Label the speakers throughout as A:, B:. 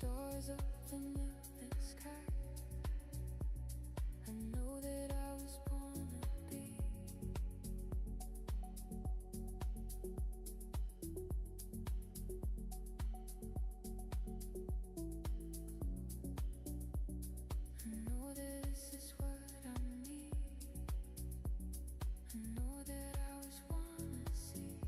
A: stars up in the sky. I know that I was born to be. I know this is what I need. I know that I was wanna see.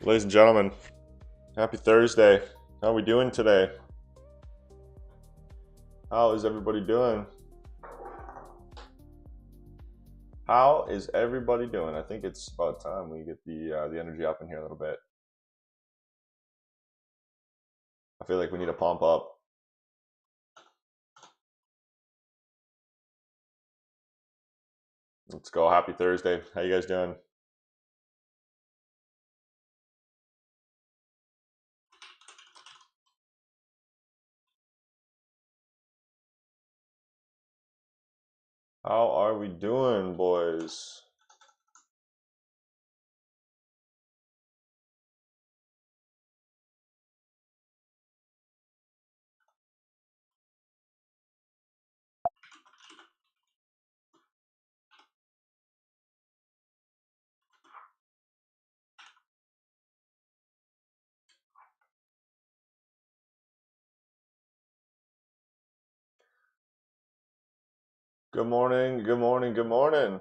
B: Ladies and gentlemen, happy Thursday. How are we doing today? How is everybody doing? How is everybody doing? I think it's about time we get the energy up in here a little bit. I feel like we need to pump up. Let's go. Happy Thursday. How you guys doing? How are we doing, boys? Good morning, good morning, good morning.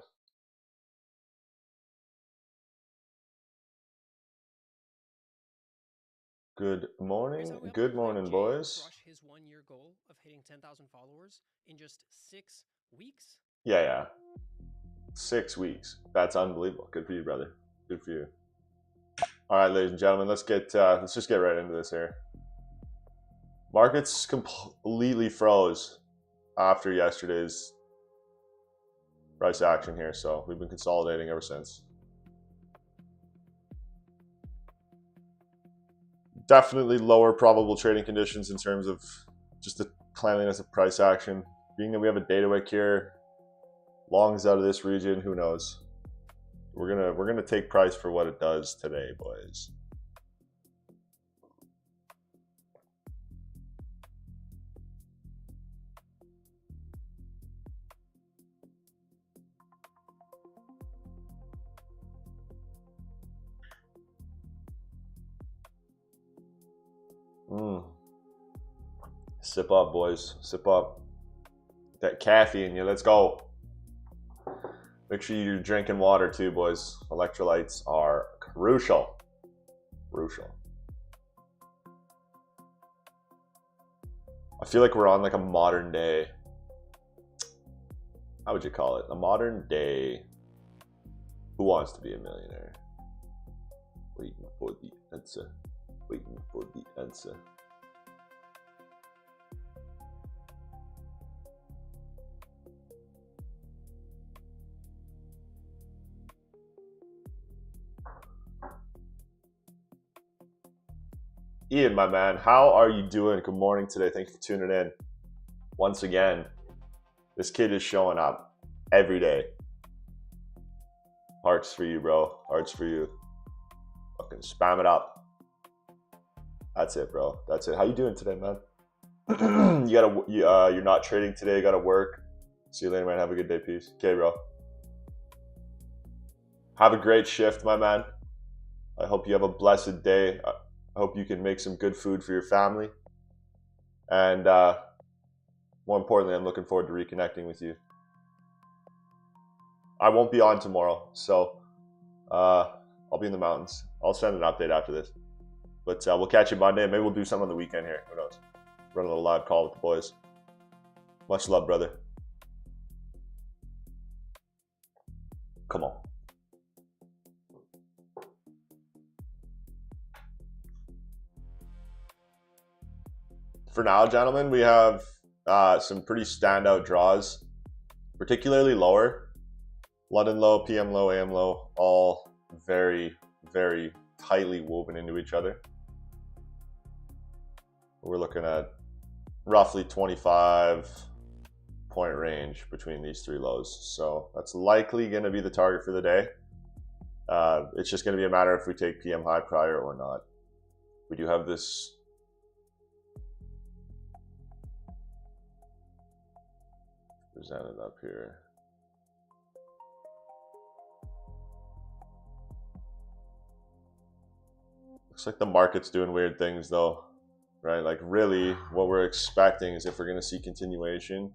B: Good morning, boys.
C: Crush his 1-year goal of hitting 10,000 followers in just 6 weeks.
B: Yeah. 6 weeks. That's unbelievable. Good for you, brother. Good for you. All right, ladies and gentlemen, let's just get right into this here. Markets completely froze after yesterday's price action here, so we've been consolidating ever since. Definitely lower probable trading conditions in terms of just the cleanliness of price action. Being that we have a data wick here, longs out of this region, who knows? We're gonna take price for what it does today, boys. Sip up, boys. Sip up. That caffeine, yeah, let's go. Make sure you're drinking water too, boys. Electrolytes are crucial. I feel like we're on like a modern day. How would you call it? A modern day. Who wants to be a millionaire? Waiting for the answer. Ian, my man, how are you doing? Good morning today. Thank you for tuning in. Once again, this kid is showing up every day. Hearts for you, bro. Hearts for you. Fucking spam it up. That's it, bro. That's it. How you doing today, man? You're not trading today. You gotta work. See you later, man. Have a good day. Peace. Okay, bro. Have a great shift, my man. I hope you have a blessed day. I hope you can make some good food for your family. And more importantly, I'm looking forward to reconnecting with you. I won't be on tomorrow, so I'll be in the mountains. I'll send an update after this. But we'll catch you Monday. Maybe we'll do something on the weekend here. Who knows? Run a little live call with the boys. Much love, brother. Come on. For now, gentlemen, we have some pretty standout draws, particularly lower. London low, PM low, AM low, all very, very tightly woven into each other. We're looking at roughly 25 point range between these three lows. So that's likely going to be the target for the day. It's just going to be a matter if we take PM high prior or not. We do have this presented up here. Looks like the market's doing weird things though, right? Like really what we're expecting is if we're going to see continuation,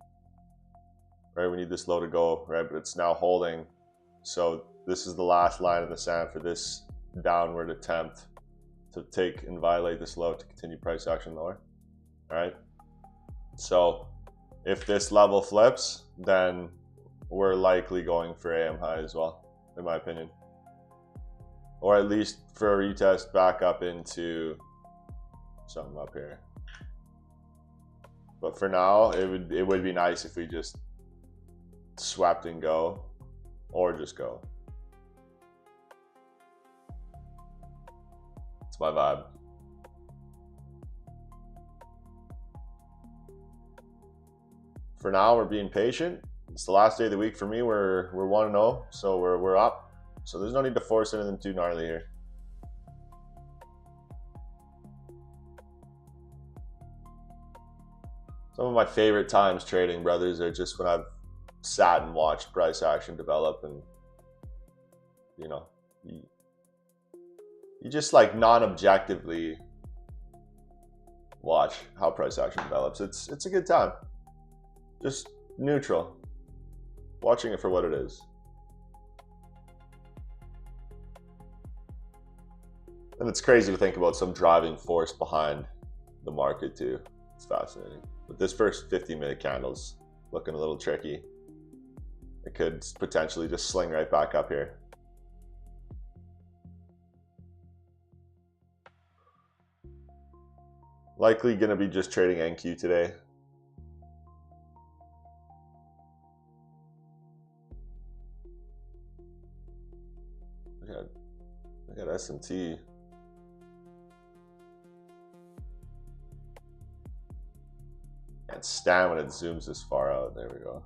B: right? We need this low to go, right? But it's now holding. So this is the last line in the sand for this downward attempt. to take and violate this low to continue price action lower. All right. So if this level flips, then we're likely going for AM high as well, in my opinion. Or at least for a retest back up into something up here. But for now, it would be nice if we just swept and go, or just go. It's my vibe. For now, we're being patient. It's the last day of the week for me. We're 1-0, so we're up. So there's no need to force anything too gnarly here. Some of my favorite times trading, brothers, are just when I've sat and watched price action develop, and you know, you just like non-objectively watch how price action develops. It's a good time. Just neutral, watching it for what it is. And it's crazy to think about some driving force behind the market too. It's fascinating. But this first 50-minute candle's looking a little tricky. It could potentially just sling right back up here. Likely gonna be just trading NQ today. I got S&T. Can't stand when it zooms this far out. There we go.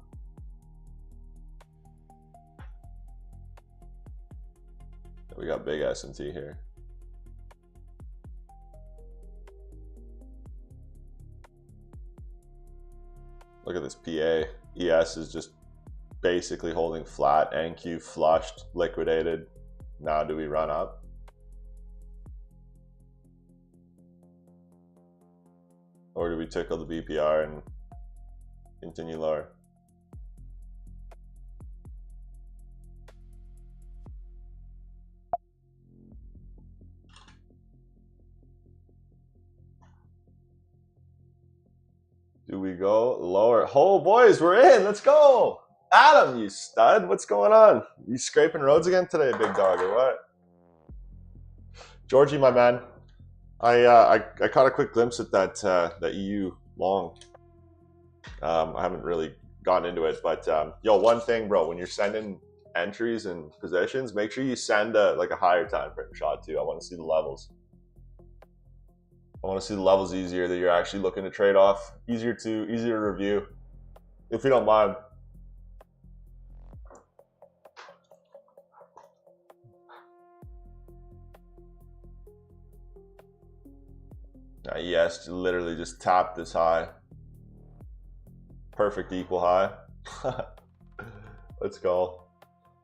B: We got big S&T here. Look at this PA. ES is just basically holding flat. NQ flushed, liquidated. Now do we run up? Or do we tickle the BPR and continue lower? Do we go lower? Oh, boys, we're in. Let's go. Adam, you stud. What's going on? You scraping roads again today, big dog, or what? Georgie, my man. I caught a quick glimpse at that EU long. I haven't really gotten into it, but yo, one thing, bro, when you're sending entries and positions, make sure you send like a higher time frame shot too. I want to see the levels. I want to see the levels easier that you're actually looking to trade off. Easier to review, if you don't mind. Yes, literally just tapped this high. Perfect equal high. Let's go.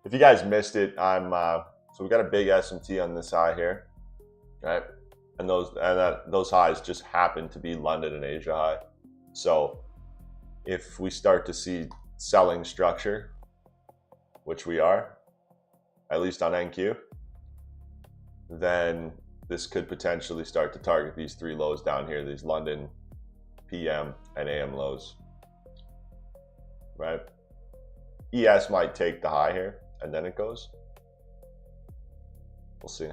B: If you guys missed it, so we got a big S&T on this high here, right? And those highs just happen to be London and Asia high. So if we start to see selling structure, which we are, at least on NQ, then this could potentially start to target these three lows down here, these London PM and AM lows, right? ES might take the high here and then it goes. We'll see.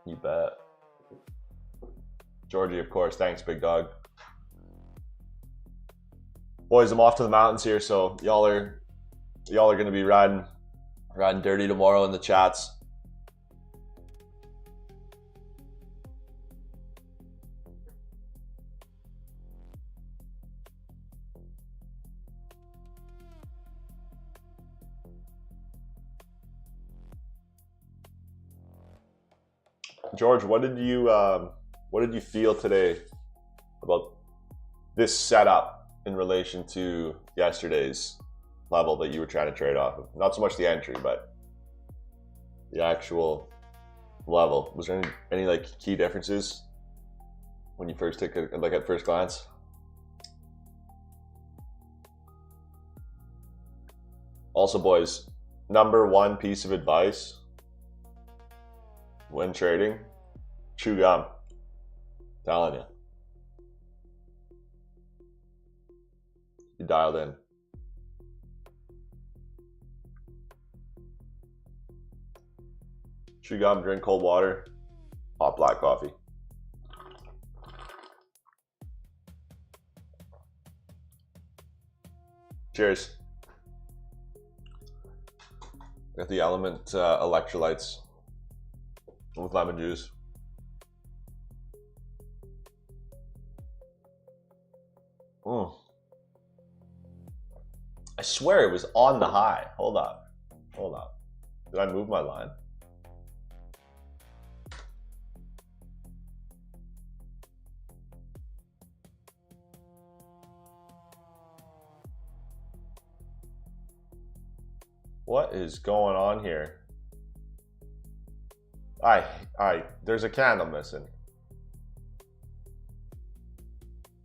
B: You bet. Georgie, of course. Thanks, big dog. Boys, I'm off to the mountains here, so y'all are gonna be riding dirty tomorrow in the chats. George, what did you feel today about this setup in relation to yesterday's level that you were trying to trade off of? Not so much the entry, but the actual level. Was there any like key differences when you first took a look at first glance? Also, boys, number one piece of advice when trading, chew gum. Telling you. You dialed in. Chew gum, drink cold water, hot black coffee. Cheers. Got the Element electrolytes with lemon juice. I swear it was on the high. Hold on. Hold on. Did I move my line? What is going on here? There's a candle missing.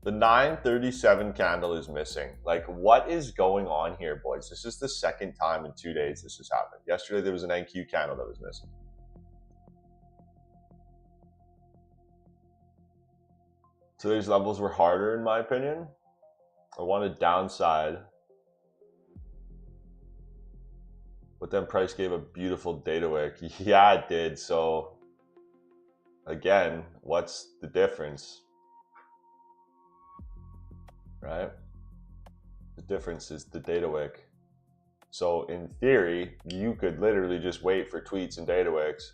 B: The 937 candle is missing. Like, what is going on here, boys? This is the second time in 2 days this has happened. Yesterday, there was an NQ candle that was missing. Today's levels were harder, in my opinion. I wanted downside. But then price gave a beautiful data wick. Yeah, it did. So, again, what's the difference? Right? The difference is the data wick. So in theory, you could literally just wait for tweets and data wicks,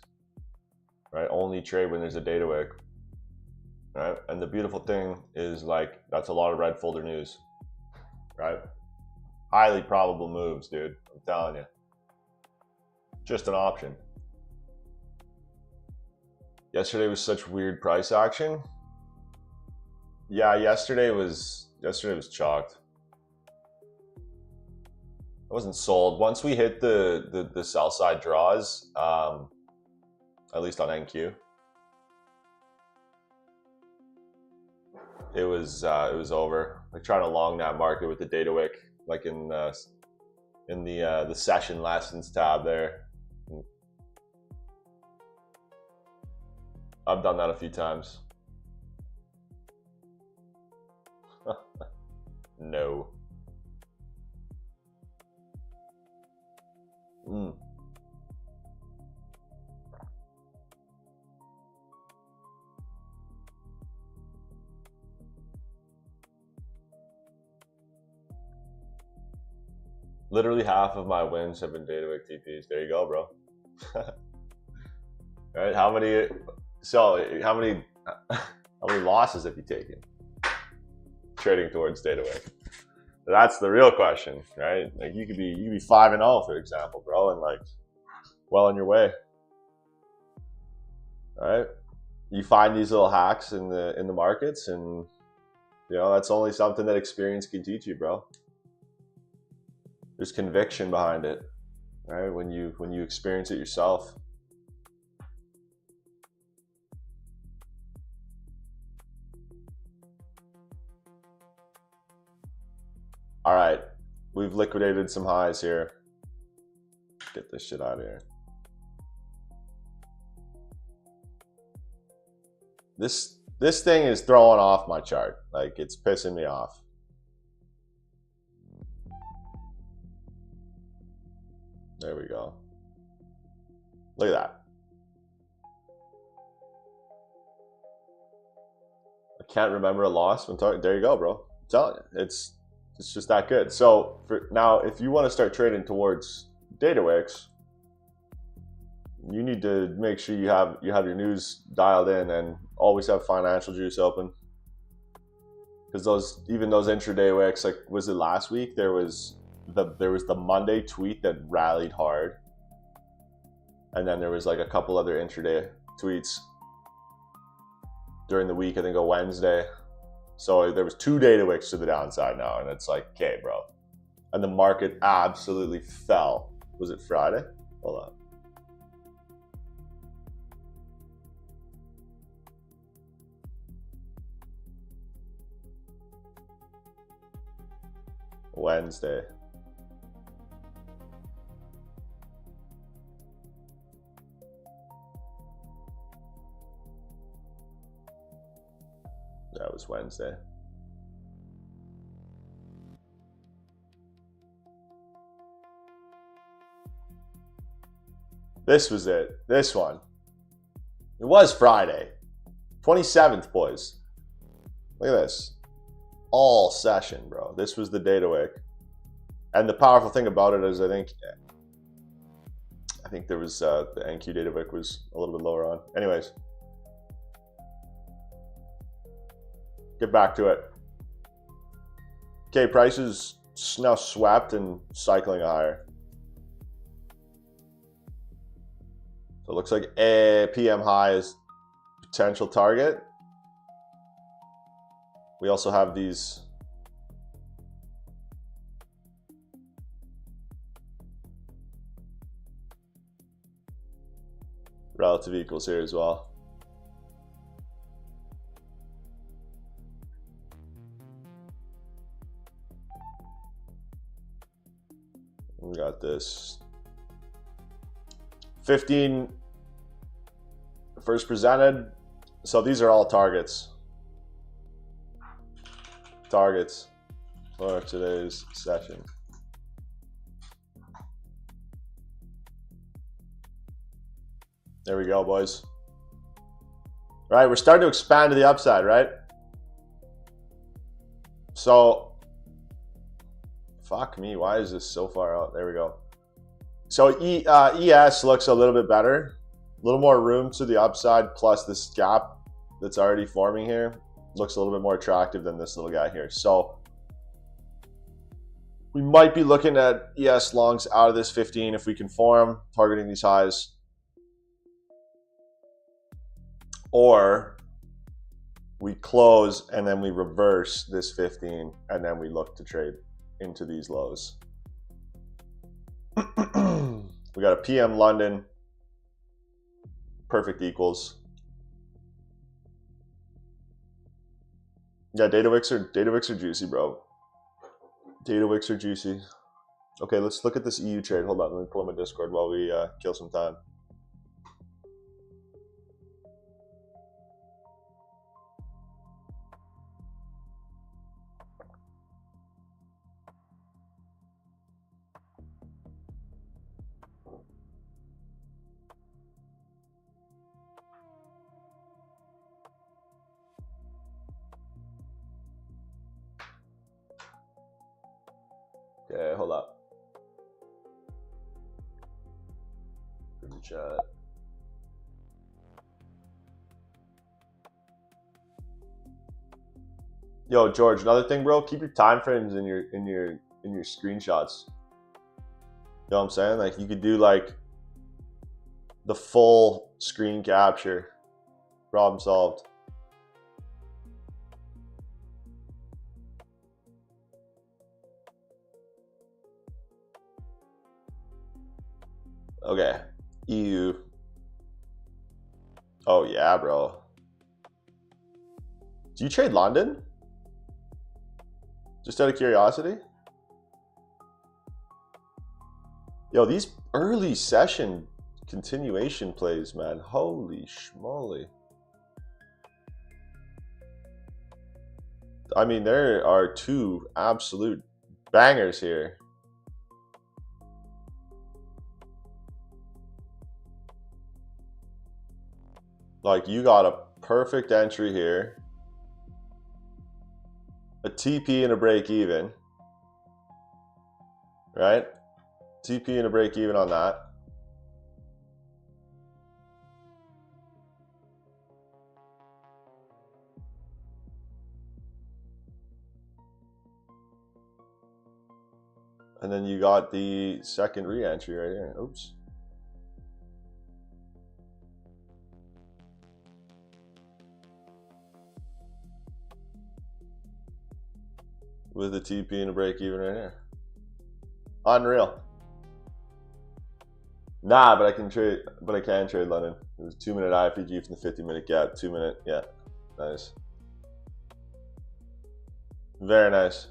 B: right? Only trade when there's a data wick, right? And the beautiful thing is, like, that's a lot of red folder news, right? Highly probable moves, dude. I'm telling you. Just an option. Yesterday was such weird price action. Yeah, yesterday was chalked. I wasn't sold. Once we hit the sell side draws, at least on NQ, it was over. Like, trying to long that market with the data wick, like in the session lessons tab there. I've done that a few times. No. Literally half of my wins have been data wick TPs. There you go, bro. Right? How many losses have you taken trading towards data wick? That's the real question, right? Like, you could be 5-0, for example, bro, and, like, well on your way. All right? You find these little hacks in the markets, and, you know, that's only something that experience can teach you, bro. There's conviction behind it, right? When you experience it yourself. All right, we've liquidated some highs here. Get this shit out of here. This thing is throwing off my chart. Like, it's pissing me off. There we go. Look at that. I can't remember a loss when talking. There you go, bro. I'm telling you, it's just that good. So for now, if you want to start trading towards data wicks, you need to make sure you have your news dialed in and always have financial juice open. Because even those intraday wicks, like, was it last week? There was the Monday tweet that rallied hard, and then there was like a couple other intraday tweets during the week. I think a Wednesday. So there was 2 data wicks to the downside now, and it's like, okay, bro. And the market absolutely fell. Was it Friday? Hold on. Wednesday. That was Wednesday. This was it. This one. It was Friday. 27th, boys. Look at this. All session, bro. This was the data wick. And the powerful thing about it is I think there was the NQ data wick was a little bit lower on. Anyways. Get back to it. Okay, prices now swept and cycling higher. So it looks like a PM high is potential target. We also have these relative equals here as well. We got this 15 first presented. So these are all targets. Targets for today's session. There we go, boys. All right, we're starting to expand to the upside, right? So, fuck me, why is this so far out? There we go. So ES looks a little bit better. A little more room to the upside, plus this gap that's already forming here looks a little bit more attractive than this little guy here. So we might be looking at ES longs out of this 15 if we can form, targeting these highs. Or we close and then we reverse this 15 and then we look to trade into these lows. We got a PM London, perfect equals. Yeah, data wicks are juicy, bro. Data wicks are juicy. Okay, let's look at this EU trade. Hold on, let me pull up my Discord while we kill some time. Okay, hold up. Good chat. Yo, George, another thing, bro, keep your time frames in your screenshots. You know what I'm saying? Like you could do like the full screen capture. Problem solved. Okay, EU. Oh yeah, bro. Do you trade London? Just out of curiosity? Yo, these early session continuation plays, man. Holy schmoly. I mean, there are two absolute bangers here. Like, you got a perfect entry here. A TP and a break even. Right? TP and a break even on that. And then you got the second re-entry right here. Oops. With a TP and a break even right here. Unreal. Nah, but I can trade London. It was 2-minute IFEG from the 50-minute gap. 2-minute, yeah. Nice. Very nice.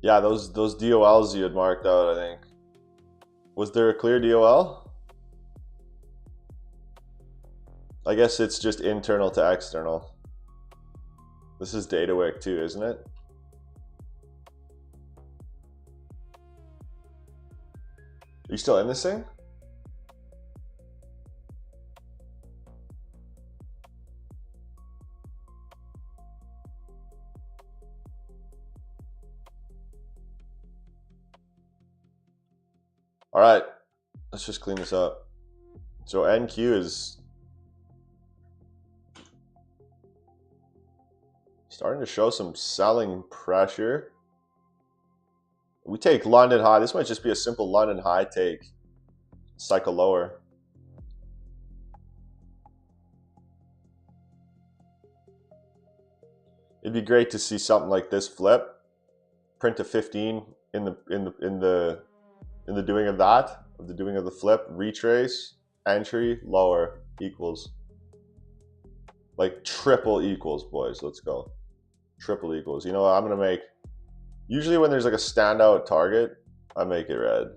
B: Yeah, those DOLs you had marked out, I think. Was there a clear DOL? I guess it's just internal to external. This is data wick too, isn't it? Are you still in this thing? All right, let's just clean this up. So NQ is starting to show some selling pressure. We take London high. This might just be a simple London high take. Cycle lower. It'd be great to see something like this flip. Print a 15 in the doing of that, of the doing of the flip, retrace, entry, lower, equals. Like triple equals, boys. Let's go. Triple equals. You know what I'm gonna make? Usually when there's like a standout target, I make it red.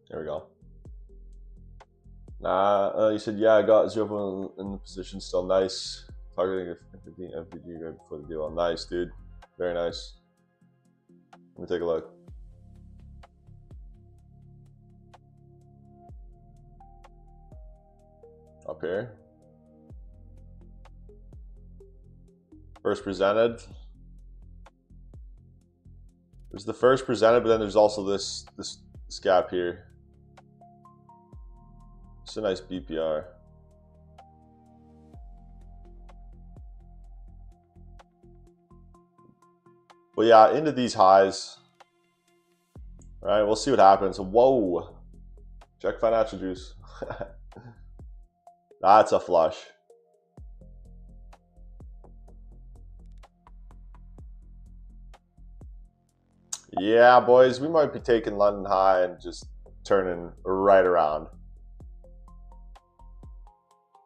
B: There we go. Nah, you said, yeah, I got 0 in the position, still nice. Targeting a 15 FPG right before the deal. Nice, dude. Very nice. Let me take a look. Up here. First presented. There's the first presented, but then there's also this gap here. It's a nice BPR. But yeah, into these highs. All right, we'll see what happens. Whoa. Check financial juice. That's a flush. Yeah, boys, we might be taking London high and just turning right around.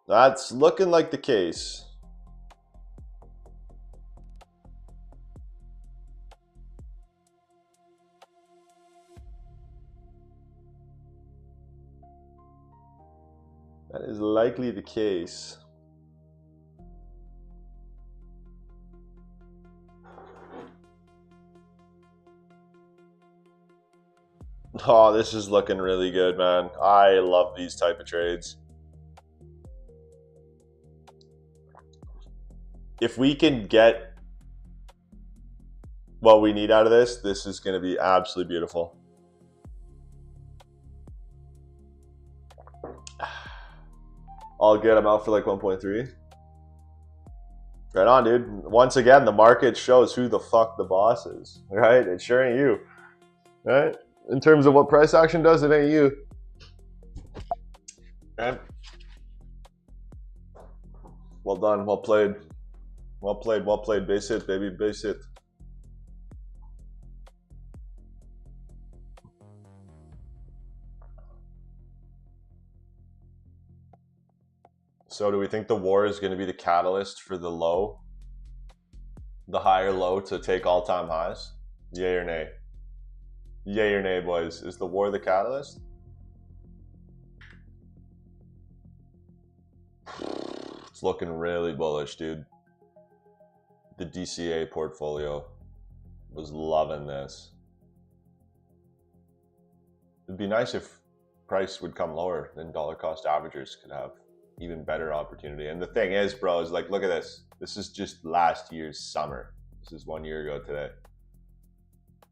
B: That's looking like the case. That is likely the case. Oh, this is looking really good, man. I love these type of trades. If we can get what we need out of this, this is going to be absolutely beautiful. All good. I'm out for like 1.3. Right on, dude. Once again, the market shows who the fuck the boss is, right? It sure ain't you, right? In terms of what price action does, it ain't you. Okay. Well done. Well played. Well played. Well played. Base hit, baby. Base hit. So do we think the war is going to be the catalyst for the low, the higher low to take all-time highs? Yay or nay? Yay or nay, boys? Is the war the catalyst? It's looking really bullish, dude. The DCA portfolio was loving this. It'd be nice if price would come lower, then dollar cost averagers could have even better opportunity. And the thing is, bro, is like, look at this. This is just last year's summer. This is 1 year ago today.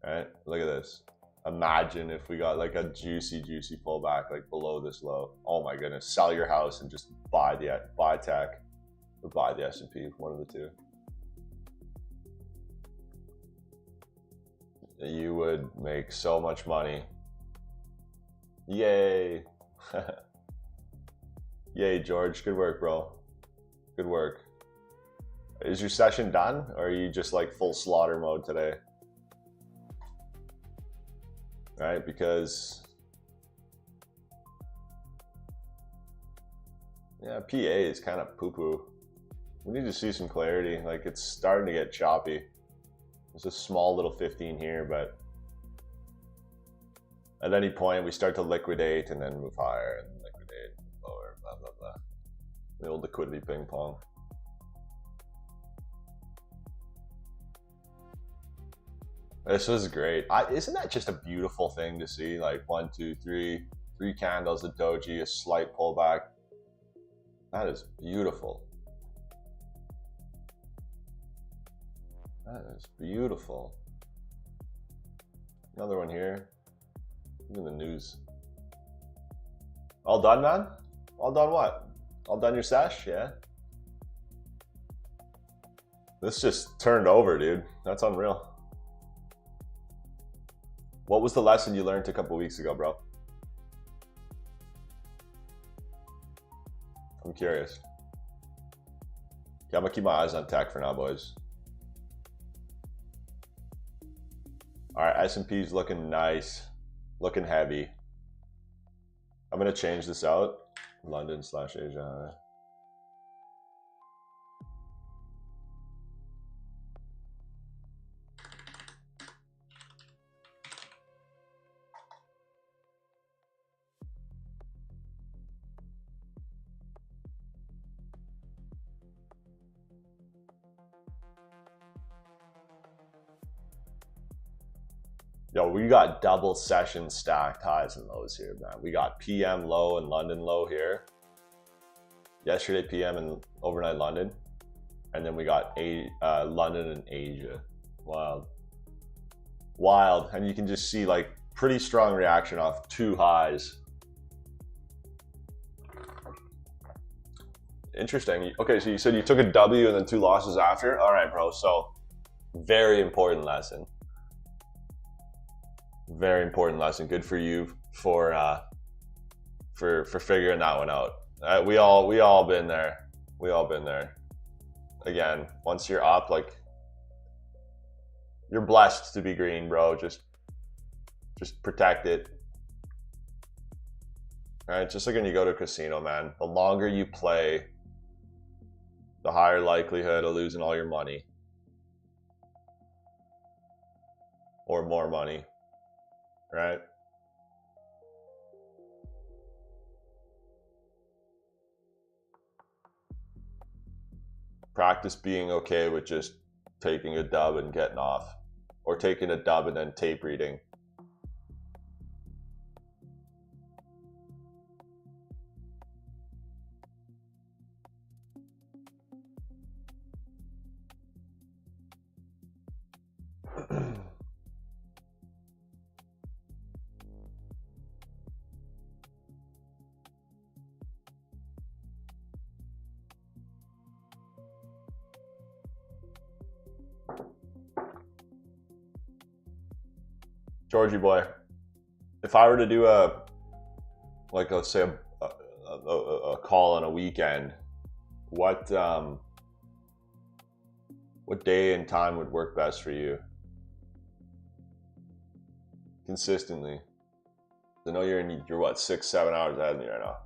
B: All right, look at this. Imagine if we got like a juicy pullback like below this low. Oh my goodness, sell your house and just buy tech or buy the S&P, one of the two. You would make so much money. Yay. Yay, George. Good work, bro. Good work. Is your session done, or are you just like full slaughter mode today? Right, because yeah, PA is kind of poo-poo. We need to see some clarity. Like, it's starting to get choppy. There's a small little 15 here, but At any point, we start to liquidate and then move higher and liquidate, move lower, blah, blah, blah. The old liquidity ping pong. This was great. Isn't that just a beautiful thing to see? Like 1, 2, 3, 3 candles, a doji, a slight pullback. That is beautiful. That is beautiful. Another one here. Look at the news. All done, man? All done what? All done your sesh? Yeah. This just turned over, dude. That's unreal. What was the lesson you learned a couple weeks ago, bro? I'm curious. Okay, I'm gonna keep my eyes on tech for now, boys. All right, S&P's looking nice, looking heavy. I'm gonna change this out. London/Asia. Yo, we got double session stacked highs and lows here, man. We got PM low and London low here. Yesterday PM and overnight London. And then we got London and Asia. Wild. Wild. And you can just see like pretty strong reaction off 2 highs. Interesting. Okay, so you said you took a W and then 2 losses after? All right, bro. So very important lesson. Very important lesson. Good for you for figuring that one out. We all been there. We all been there. Again, once you're up, like you're blessed to be green, bro. Just protect it. All right, just like when you go to a casino, man. The longer you play, the higher likelihood of losing all your money or more money. Right? Practice being okay with just taking a dub and getting off, or taking a dub and then tape reading. Georgie boy, if I were to do let's say a call on a weekend, what day and time would work best for you? Consistently. I know you're what, 6-7 hours ahead of me right now.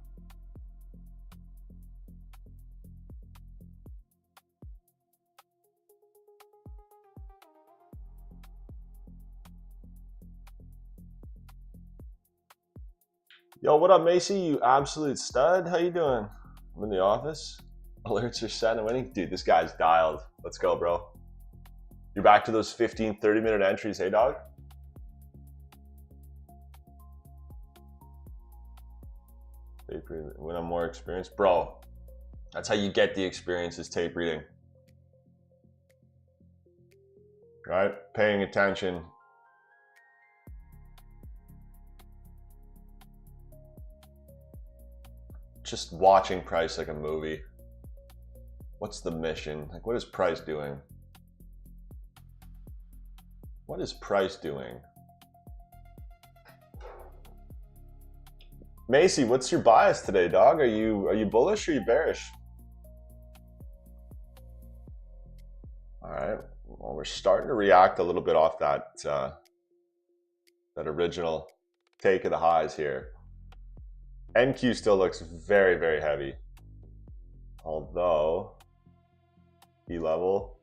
B: Yo, what up, Macy? You absolute stud. How you doing? I'm in the office. Alerts are set and winning. Dude, this guy's dialed. Let's go, bro. You're back to those 15, 30-minute entries, hey, dog? When I'm more experienced. Bro, that's how you get the experience, is tape reading. Right? Paying attention. Just watching price like a movie. What's the mission? Like, what is price doing? What is price doing? Macy, what's your bias today, dog? Are you bullish or are you bearish? All right. Well, we're starting to react a little bit off that original take of the highs here. NQ still looks very, very heavy. Although, E level.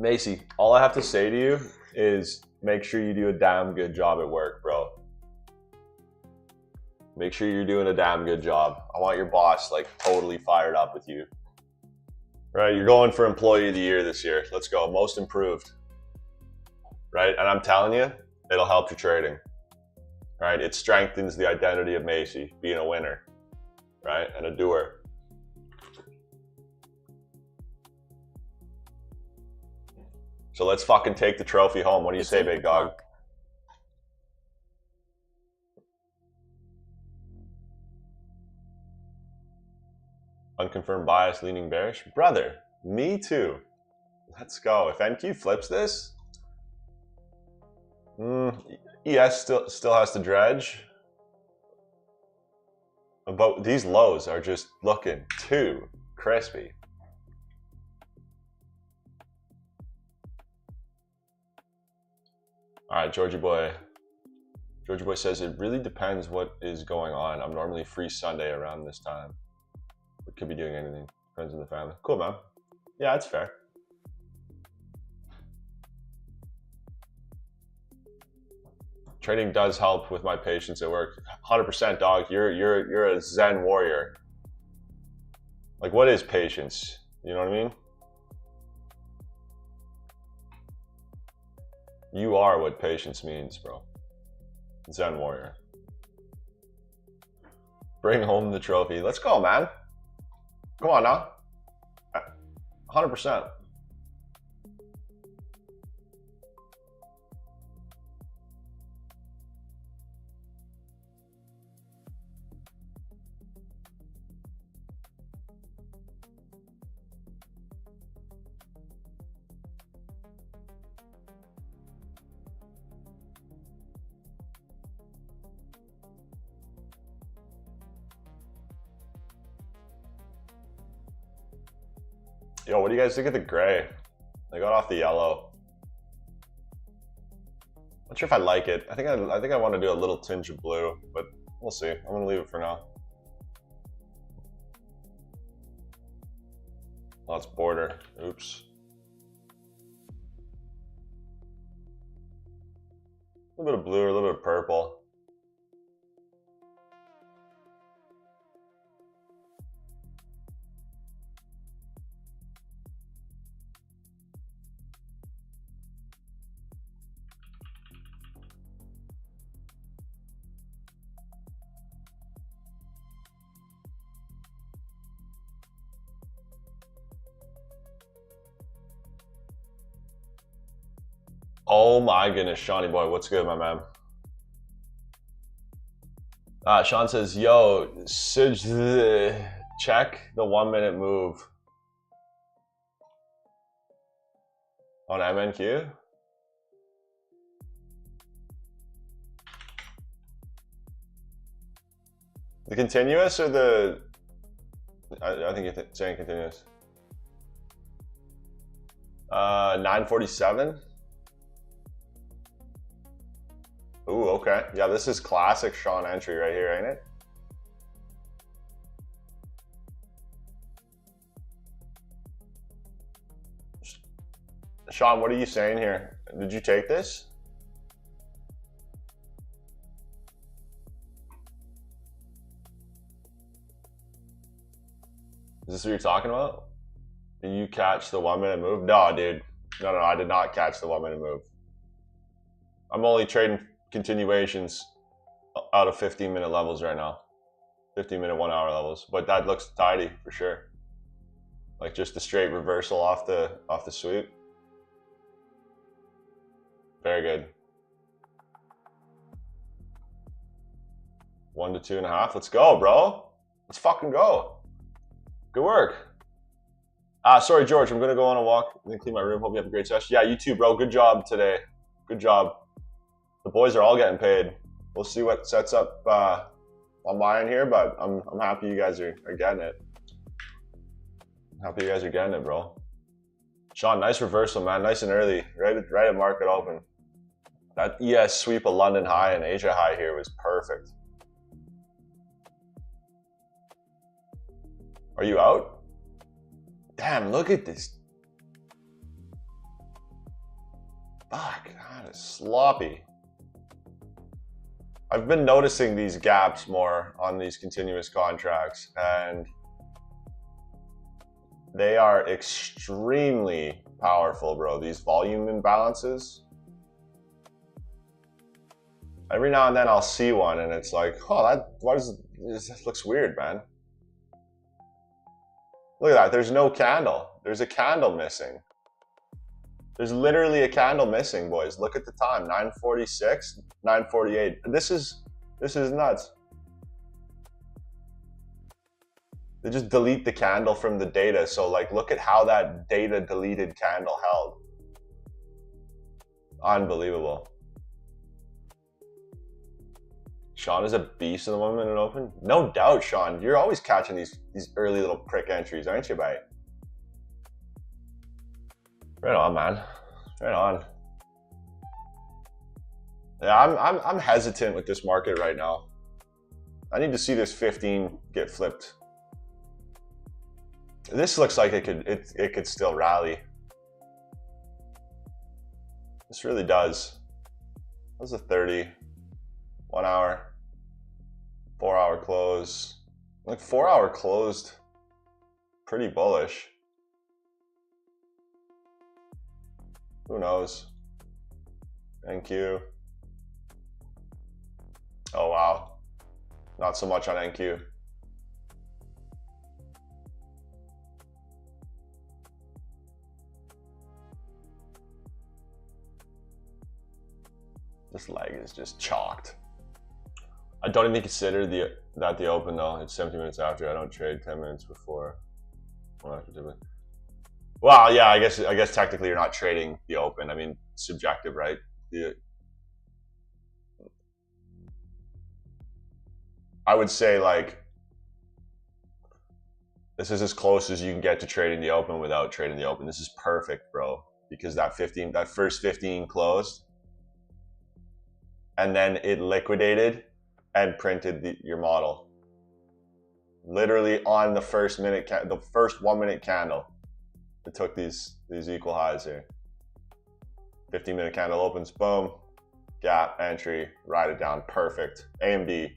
B: Macy, all I have to say to you is make sure you do a damn good job at work, bro. Make sure you're doing a damn good job. I want your boss like totally fired up with you. Right, you're going for Employee of the Year this year. Let's go, most improved. Right, and I'm telling you, it'll help your trading. Right, it strengthens the identity of Macy, being a winner, right, and a doer. So let's fucking take the trophy home. What do you say, big dog? Unconfirmed bias, leaning bearish. Brother, me too. Let's go. If NQ flips this, ES still has to dredge. But these lows are just looking too crispy. All right, Georgie boy. Georgie boy says it really depends what is going on. I'm normally free Sunday around this time. We could be doing anything. Friends in the family. Cool, man. Yeah, that's fair. Trading does help with my patience at work. 100%, dog. You're a Zen warrior. Like, what is patience? You know what I mean? You are what patience means, bro. Zen warrior. Bring home the trophy. Let's go, man. Come on now. 100%. Yo, what do you guys think of the gray? I got off the yellow. Not sure if I like it. I think I want to do a little tinge of blue, but we'll see. I'm gonna leave it for now. Oh, it's border. Oops. A little bit of blue, a little bit of purple. Oh my goodness, Shawnee boy, what's good, my man? Sean says, yo, check the 1 minute move on MNQ. The continuous or the, I think you're saying continuous. 947. Ooh, okay. Yeah, this is classic Sean entry right here, ain't it? Sean, what are you saying here? Did you take this? Is this what you're talking about? Did you catch the 1 minute move? No, dude. No, I did not catch the 1 minute move. I'm only trading continuations out of 15-minute levels right now. 15-minute 1 hour levels. But that looks tidy for sure. Like just a straight reversal off the sweep. Very good. 1 to 2.5. Let's go, bro. Let's fucking go. Good work. Sorry, George. I'm gonna go on a walk and clean my room. Hope you have a great session. Yeah, you too, bro. Good job today. Good job. The boys are all getting paid. We'll see what sets up on my end here, but I'm happy you guys are getting it. Happy you guys are getting it, bro. Sean, nice reversal, man. Nice and early. Right at market open. That ES sweep of London high and Asia high here was perfect. Are you out? Damn, look at this. Fuck, God, it's sloppy. I've been noticing these gaps more on these continuous contracts, and they are extremely powerful, bro. These volume imbalances. Every now and then I'll see one and it's like, oh, this looks weird, man. Look at that, there's no candle. There's a candle missing. There's literally a candle missing, boys. Look at the time, 9:46, 9:48. This is nuts. They just delete the candle from the data. So like, look at how that data deleted candle held. Unbelievable. Sean is a beast in the 1 minute open. No doubt, Sean. You're always catching these early little prick entries, aren't you, mate? Right on, man. Right on. Yeah, I'm hesitant with this market right now. I need to see this 15 get flipped. This looks like it could still rally. This really does. That was a 30. 1 hour. 4 hour close. Like 4 hour closed. Pretty bullish. Who knows? NQ. Oh wow. Not so much on NQ. This leg is just chalked. I don't even consider that the open though. It's 17 minutes after. I don't trade 10 minutes before. Well, yeah, I guess technically you're not trading the open. I mean, subjective, right? I would say like this is as close as you can get to trading the open without trading the open. This is perfect, bro, because that first 15 closed, and then it liquidated and printed your model. Literally on the first 1 minute candle. It took these equal highs here. 15 minute candle opens, boom, gap, entry, ride it down, perfect. AMD.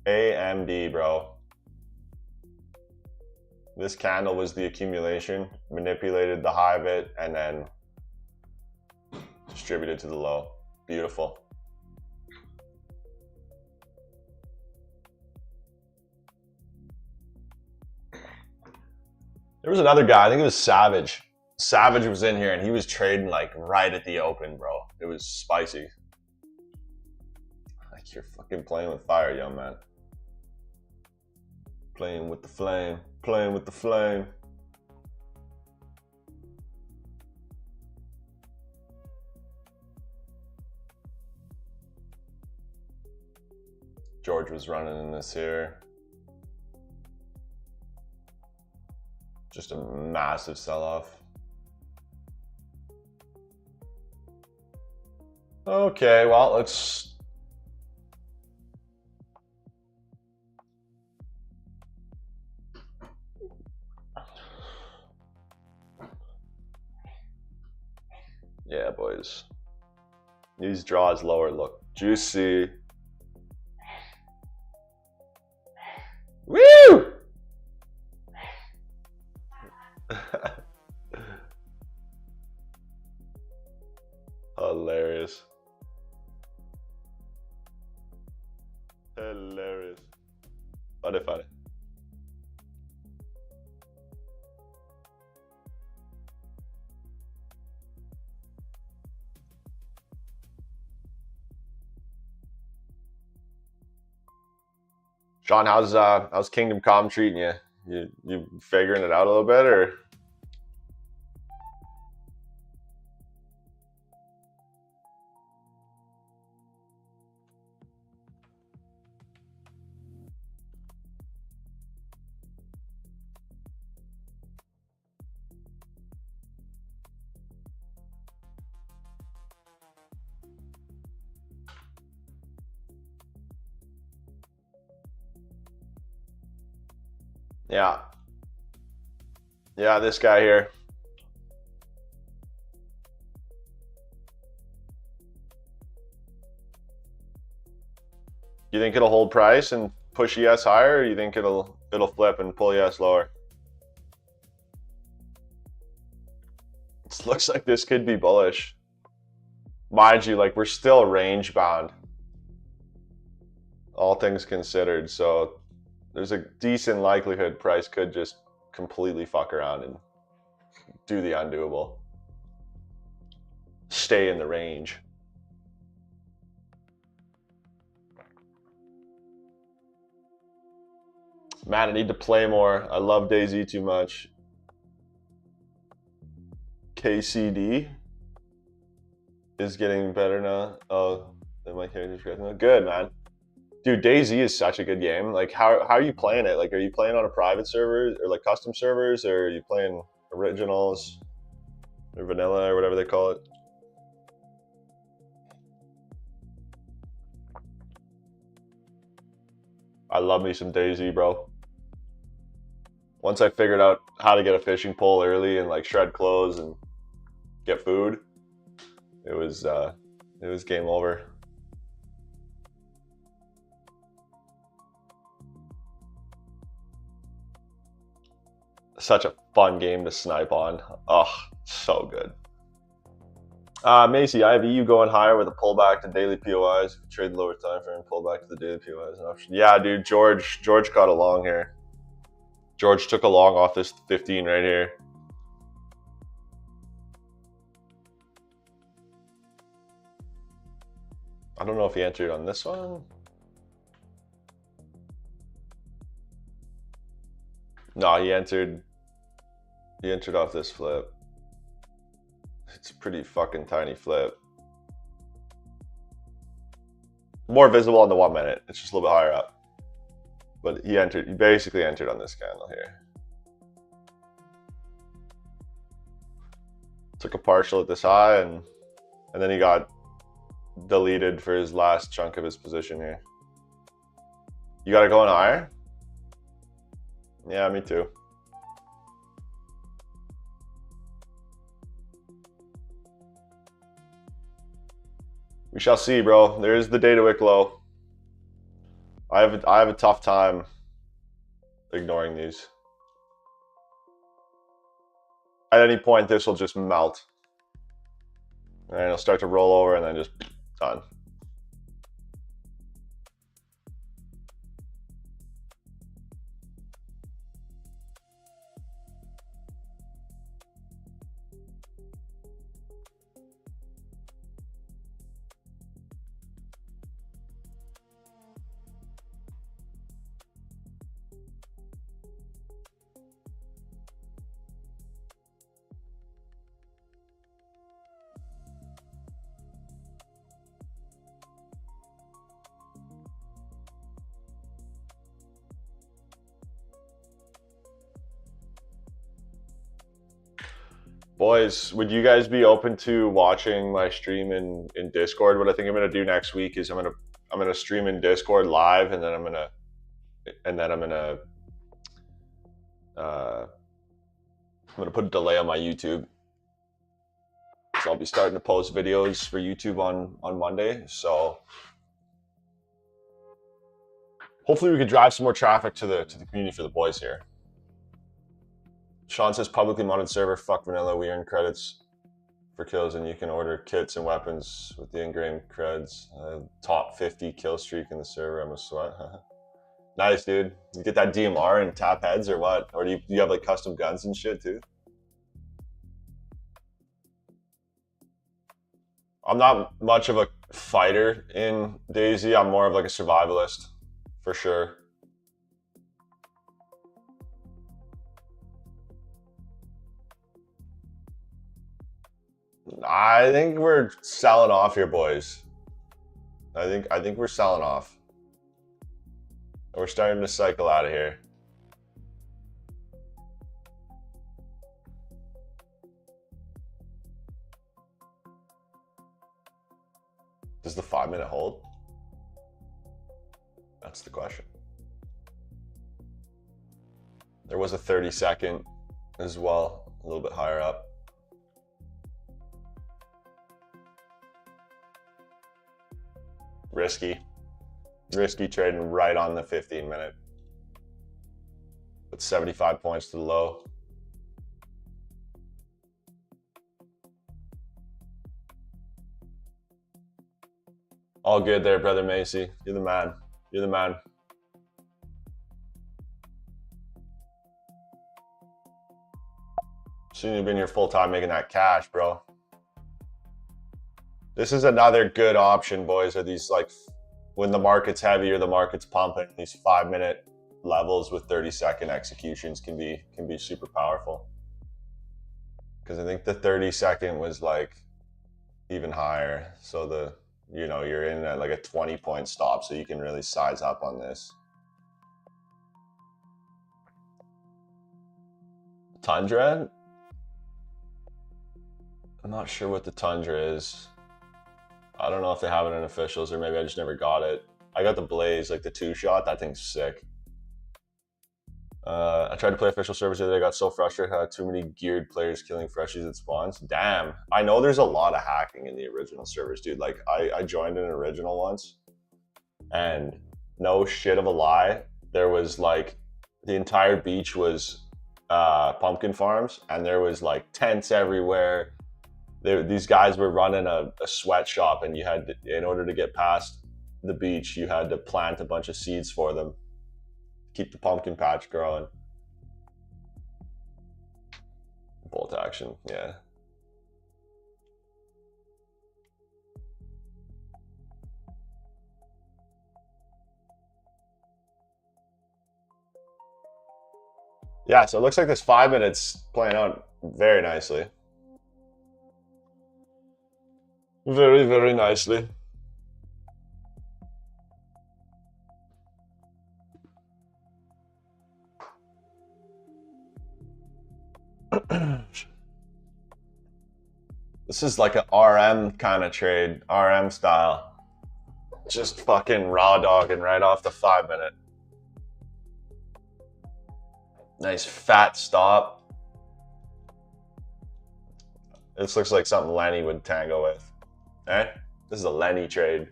B: AMD, bro. This candle was the accumulation, manipulated the high of it, and then distributed to the low. Beautiful. There was another guy, I think it was Savage. Savage was in here and he was trading like right at the open, bro. It was spicy. Like you're fucking playing with fire, young man. Playing with the flame, playing with the flame. George was running in this here. Just a massive sell-off. Okay, well, let's... Yeah, boys. These draws lower look juicy. Woo! Hilarious. Hilarious. Funny. Sean, how's Kingdom Come treating you? You figuring it out a little bit, or? Yeah. Yeah, this guy here. You think it'll hold price and push ES higher, or you think it'll flip and pull ES lower? It looks like this could be bullish. Mind you, like, we're still range bound, all things considered, so there's a decent likelihood price could just completely fuck around and do the undoable. Stay in the range. Man, I need to play more. I love DayZ too much. KCD is getting better now. Oh, my character's great. Good, man. Dude, DayZ is such a good game. Like, how are you playing it? Like, are you playing on a private server or like custom servers, or are you playing originals or vanilla or whatever they call it? I love me some DayZ, bro. Once I figured out how to get a fishing pole early and like shred clothes and get food, it was game over. Such a fun game to snipe on. Oh, so good. Macy, I have EU going higher with a pullback to daily POIs. Trade lower time frame, pullback to the daily POIs an option. Yeah, dude, George got a long here. George took a long off this 15 right here. I don't know if he entered on this one. No, he entered off this flip. It's a pretty fucking tiny flip. More visible on the 1 minute. It's just a little bit higher up. But he basically entered on this candle here. Took a partial at this high, and then he got deleted for his last chunk of his position here. You got it going higher? Yeah, me too. We shall see, bro. There's the data wick low. I have a tough time ignoring these. At any point, this will just melt. And it'll start to roll over and then just done. Boys, would you guys be open to watching my stream in Discord? What I think I'm gonna do next week is I'm gonna stream in Discord live, and then I'm gonna put a delay on my YouTube. So I'll be starting to post videos for YouTube on Monday. So hopefully we could drive some more traffic to the community for the boys here. Sean says publicly modded server, fuck vanilla, we earn credits for kills and you can order kits and weapons with the ingrained creds. Top 50 kill streak in the server, I'm a sweat. Nice, dude. You get that DMR and tap heads or what? Or do you have like custom guns and shit too? I'm not much of a fighter in DayZ. I'm more of like a survivalist, for sure. I think we're selling off here, boys. I think we're selling off. We're starting to cycle out of here. Does the 5 minute hold? That's the question. There was a 30-second as well, a little bit higher up. Risky trading right on the 15-minute. But 75 points to the low. All good there, brother Macy. You're the man. You're the man. Shouldn't have been here full time making that cash, bro. This is another good option, boys. Are these like when the market's heavy or the market's pumping, these 5-minute levels with 30-second executions can be super powerful. Because I think the 30-second was like even higher. So you're in at like a 20-point stop, so you can really size up on this. Tundra? I'm not sure what the Tundra is. I don't know if they have it in officials or maybe I just never got it. I got the Blaze, like the 2-shot. That thing's sick. I tried to play official servers the other day. I got so frustrated. I had too many geared players killing freshies at spawns. Damn. I know there's a lot of hacking in the original servers, dude. Like, I joined an original once. And no shit of a lie, there was like, the entire beach was pumpkin farms. And there was like tents everywhere. These guys were running a sweatshop, and you had to, in order to get past the beach, you had to plant a bunch of seeds for them, keep the pumpkin patch growing. Bolt action, yeah. Yeah, so it looks like this 5 minutes playing out very nicely. Very, very nicely. This is like an RM kind of trade, RM style. Just fucking raw dogging right off the 5 minute. Nice fat stop. This looks like something Lenny would tango with. Eh? This is a Lenny trade.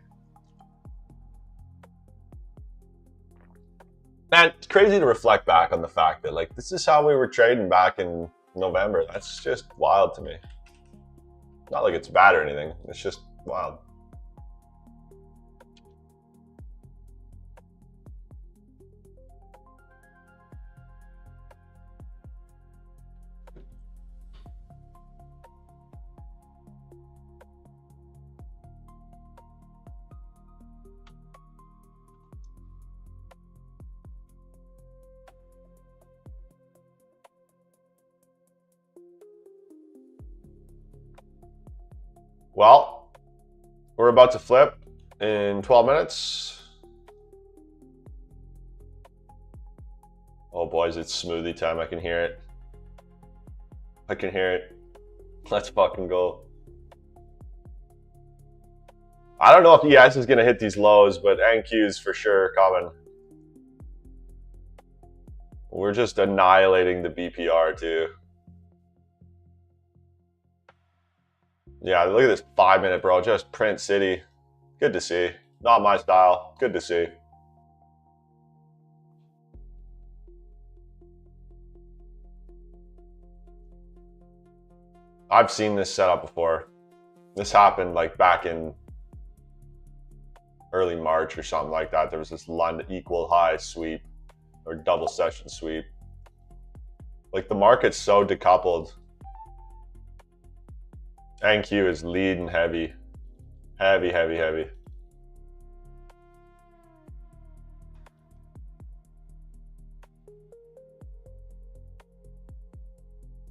B: Man, it's crazy to reflect back on the fact that like this is how we were trading back in November. That's just wild to me. Not like it's bad or anything. It's just wild. Well, we're about to flip in 12 minutes. Oh boys, it's smoothie time. I can hear it. I can hear it. Let's fucking go. I don't know if ES is going to hit these lows, but NQ is for sure coming. We're just annihilating the BPR too. Yeah, look at this 5 minute, bro. Just print city. Good to see. Not my style. Good to see. I've seen this setup before. This happened like back in early March or something like that. There was this London equal high sweep or double session sweep. Like the market's so decoupled. NQ is leading heavy. Heavy, heavy, heavy.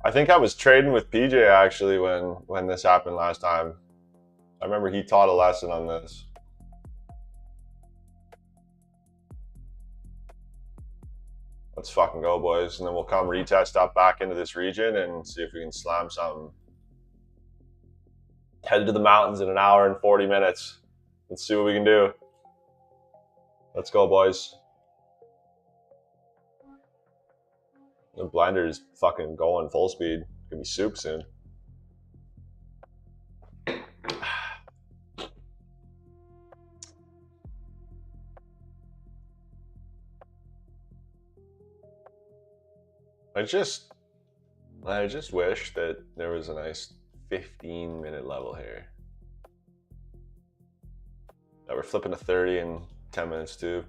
B: I think I was trading with PJ actually when this happened last time. I remember he taught a lesson on this. Let's fucking go, boys. And then we'll come retest up back into this region and see if we can slam something. Headed to the mountains in 1 hour and 40 minutes. Let's see what we can do. Let's go, boys. The blender's fucking going full speed. Gonna be soup soon. I just wish that there was a nice 15-minute level here. We're flipping to 30 in 10 minutes too.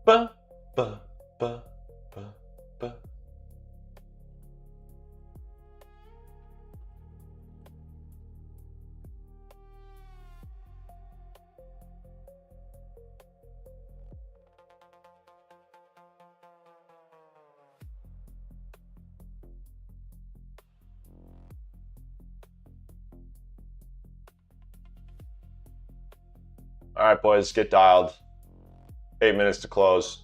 B: Ba, ba, ba, ba, ba. All right, boys, get dialed. 8 minutes to close.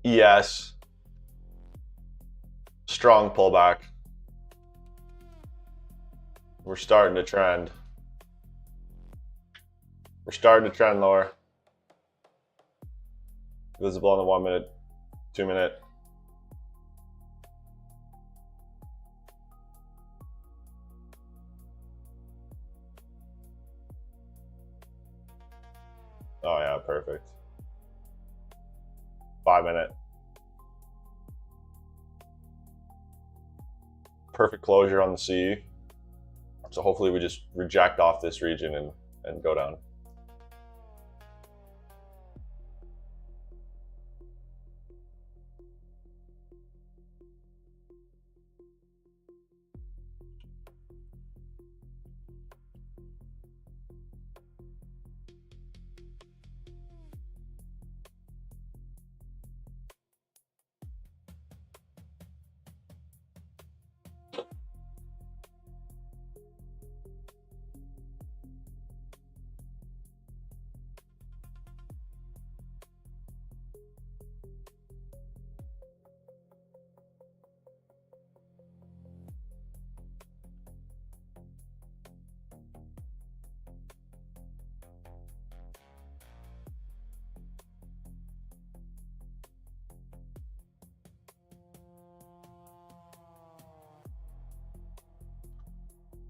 B: ES. Strong pullback. We're starting to trend. We're starting to trend lower. Visible on the 1 minute, 2 minute. Oh yeah, perfect. 5 minute. Perfect closure on the CE. So hopefully we just reject off this region and go down.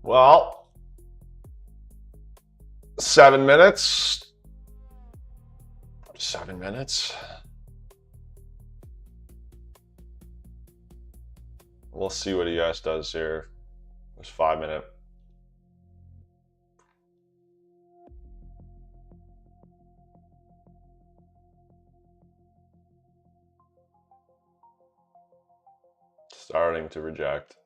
B: Well, 7 minutes. 7 minutes. We'll see what ES does here. There's 5 minute. Starting to reject.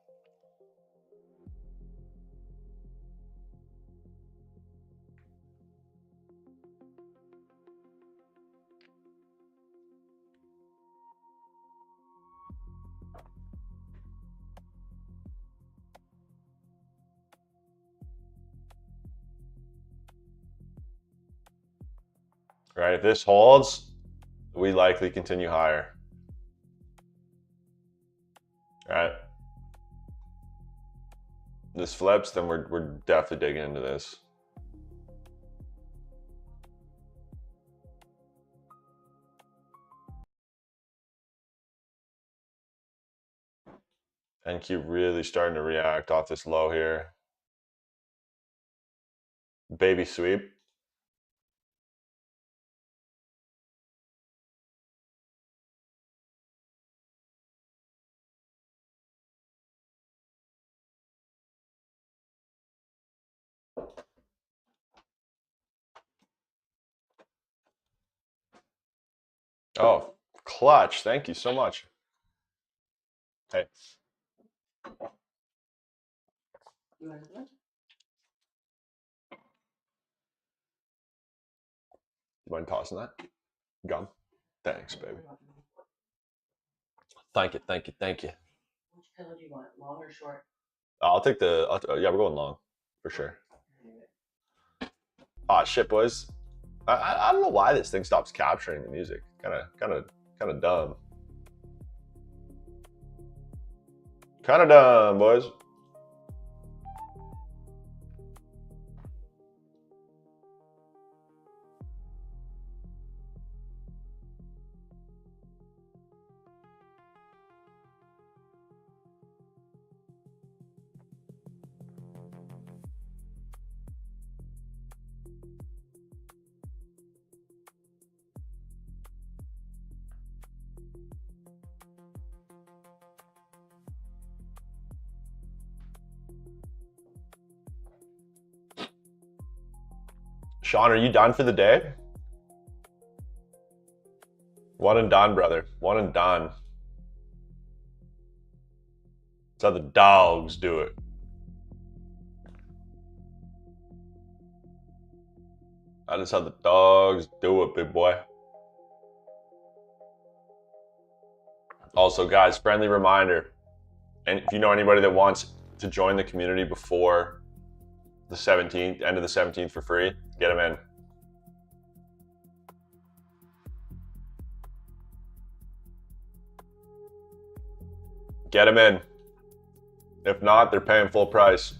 B: Right, if this holds, we likely continue higher. Right. This flips, then we're definitely digging into this. NQ really starting to react off this low here. Baby sweep. Oh, clutch. Thank you so much. Hey.
D: You want to
B: You mind tossing that? Gum. Thanks, baby. Thank you, thank you, thank you.
D: Which pillow do you want, long or short?
B: I'll take the. Yeah, we're going long for sure. Ah, shit, boys. I don't know why this thing stops capturing the music. Kind of dumb. Kind of dumb, boys. Sean, are you done for the day? One and done, brother. One and done. That's how the dogs do it. That is how the dogs do it, big boy. Also, guys, friendly reminder, and if you know anybody that wants to join the community before the 17th, end of the 17th for free, get them in. Get them in. If not, they're paying full price.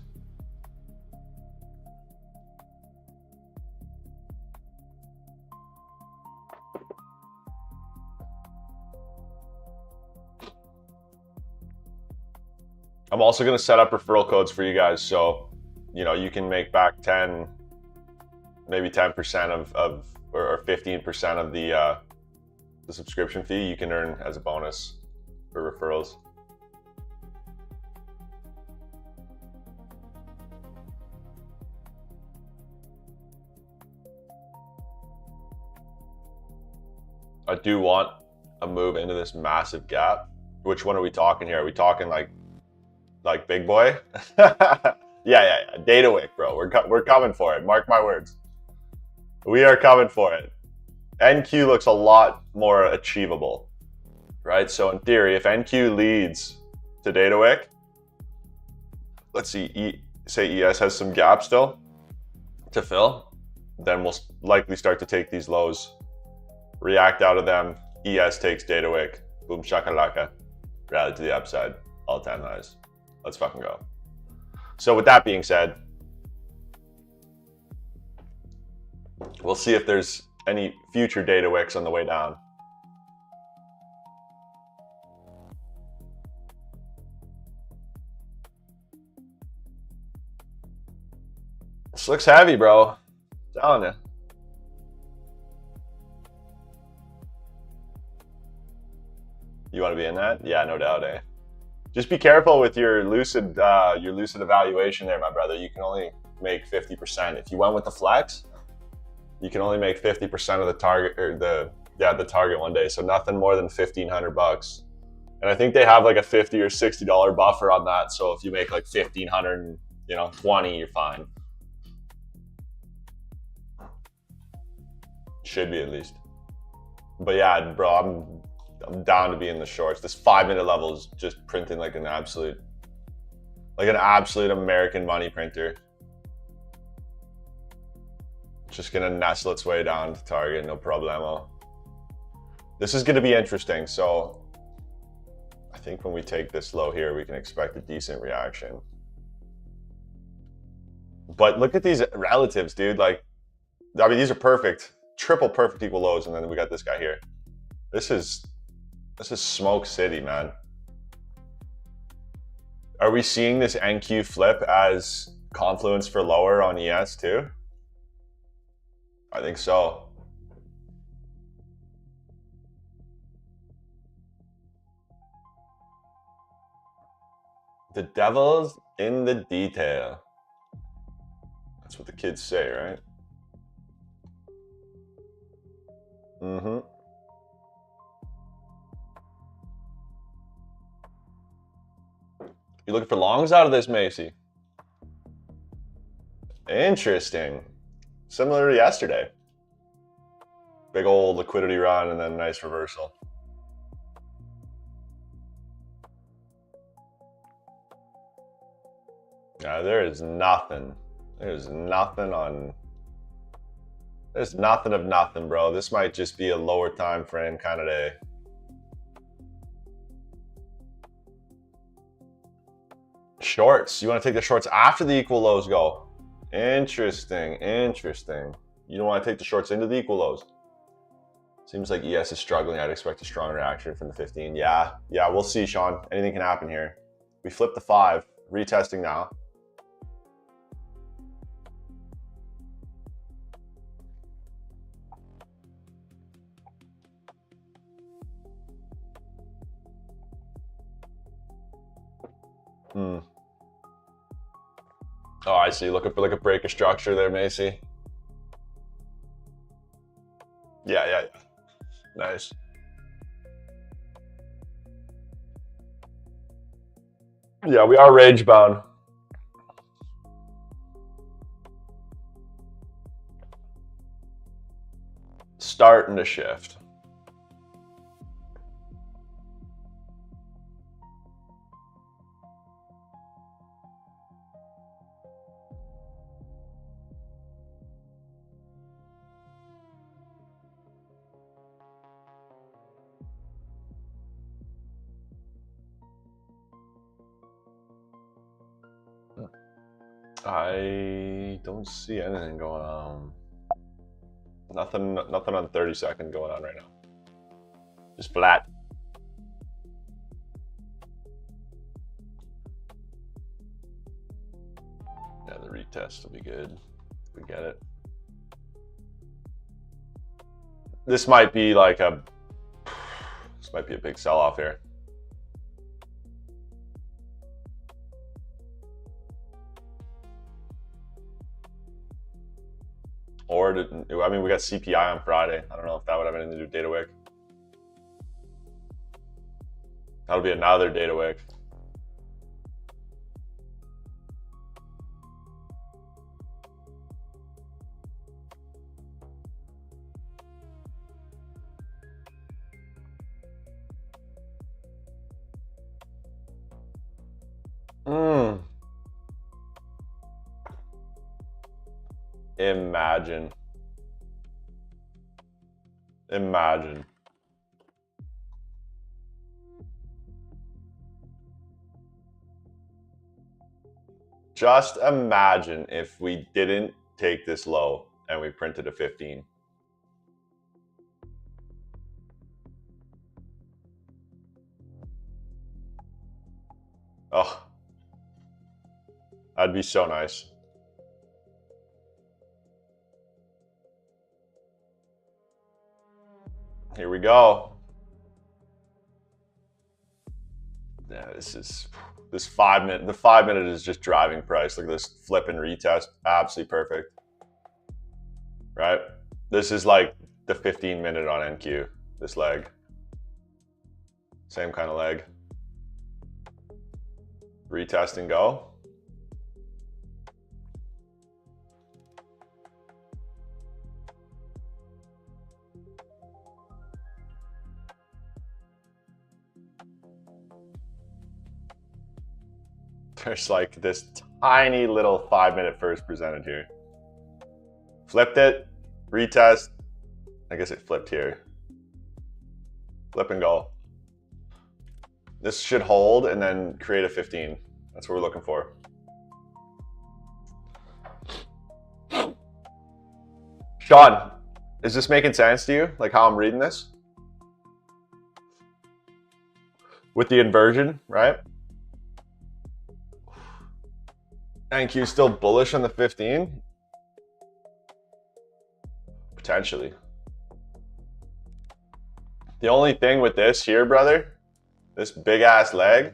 B: I'm also going to set up referral codes for you guys, so you can make back 10, maybe 10% of or 15% of the subscription fee you can earn as a bonus for referrals. I do want a move into this massive gap. Which one are we talking here? Are we talking like big boy? yeah. Data wick, bro. We're coming for it. Mark my words. We are coming for it. NQ looks a lot more achievable, right? So in theory, if NQ leads to data wick, let's see, say ES has some gaps still to fill, then we'll likely start to take these lows, react out of them. ES takes data wick, boom shakalaka, rally to the upside, all-time highs. Let's fucking go. So with that being said, we'll see if there's any future data wicks on the way down. This looks heavy, bro. I'm telling you. You want to be in that? Yeah, no doubt, eh? Just be careful with your lucid evaluation there, my brother. You can only make 50%. If you went with the flex, you can only make 50% of the target, or the target one day. So nothing more than $1,500. And I think they have like a $50 or $60 buffer on that. So if you make like 1,520, you're fine. Should be at least. But yeah, bro, I'm down to be in the shorts. This 5-minute level is just printing like an absolute American money printer. Just gonna nestle its way down to target, no problemo. This is gonna be interesting. So I think when we take this low here, we can expect a decent reaction. But look at these relatives, dude. Like, I mean, these are perfect, triple perfect equal lows, and then we got this guy here. This is smoke city, man. Are we seeing this NQ flip as confluence for lower on ES too? I think so. The devil's in the detail. That's what the kids say, right? Mm-hmm. You looking for longs out of this, Macy? Interesting. Similar to yesterday. Big old liquidity run and then nice reversal. Yeah, there is nothing. There's nothing on. There's nothing of nothing, bro. This might just be a lower time frame kind of day. Shorts. You want to take the shorts after the equal lows go. Interesting. Interesting. You don't want to take the shorts into the equal lows. Seems like ES is struggling. I'd expect a strong reaction from the 15. Yeah, we'll see, Sean. Anything can happen here. We flipped the 5. Retesting now. Oh, I see. Looking for like a break of structure there, Macy. Yeah. Nice. Yeah, we are rage bound. Starting to shift. I don't see anything going on. Nothing on 30-second going on right now. Just flat. Yeah, the retest will be good if we get it. This might be like a big sell-off here. Or, I mean, we got CPI on Friday. I don't know if that would have anything to do with data wick. That'll be another data wick. Imagine. Just imagine if we didn't take this low and we printed a 15. Oh, that'd be so nice. Here we go. Yeah, this 5 minute. The 5 minute is just driving price. Look at this flip and retest. Absolutely perfect. Right? This is like the 15 minute on NQ. This leg. Same kind of leg. Retest and go. There's like this tiny little 5 minute first presented here. Flipped it, retest. I guess it flipped here. Flip and go. This should hold and then create a 15. That's what we're looking for. Sean, is this making sense to you? Like how I'm reading this? With the inversion, right? NQ still bullish on the 15? Potentially. The only thing with this here, brother, this big ass leg,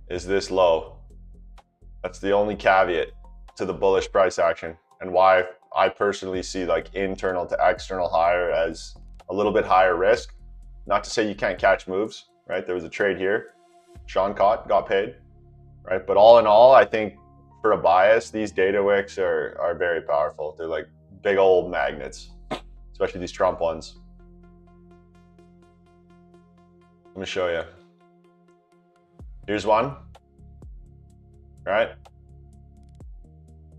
B: is this low. That's the only caveat to the bullish price action and why I personally see like internal to external higher as a little bit higher risk. Not to say you can't catch moves, right? There was a trade here. Sean got paid, right? But all in all, I think for a bias, these data wicks are very powerful. They're like big old magnets, especially these Trump ones. Let me show you. Here's one, right?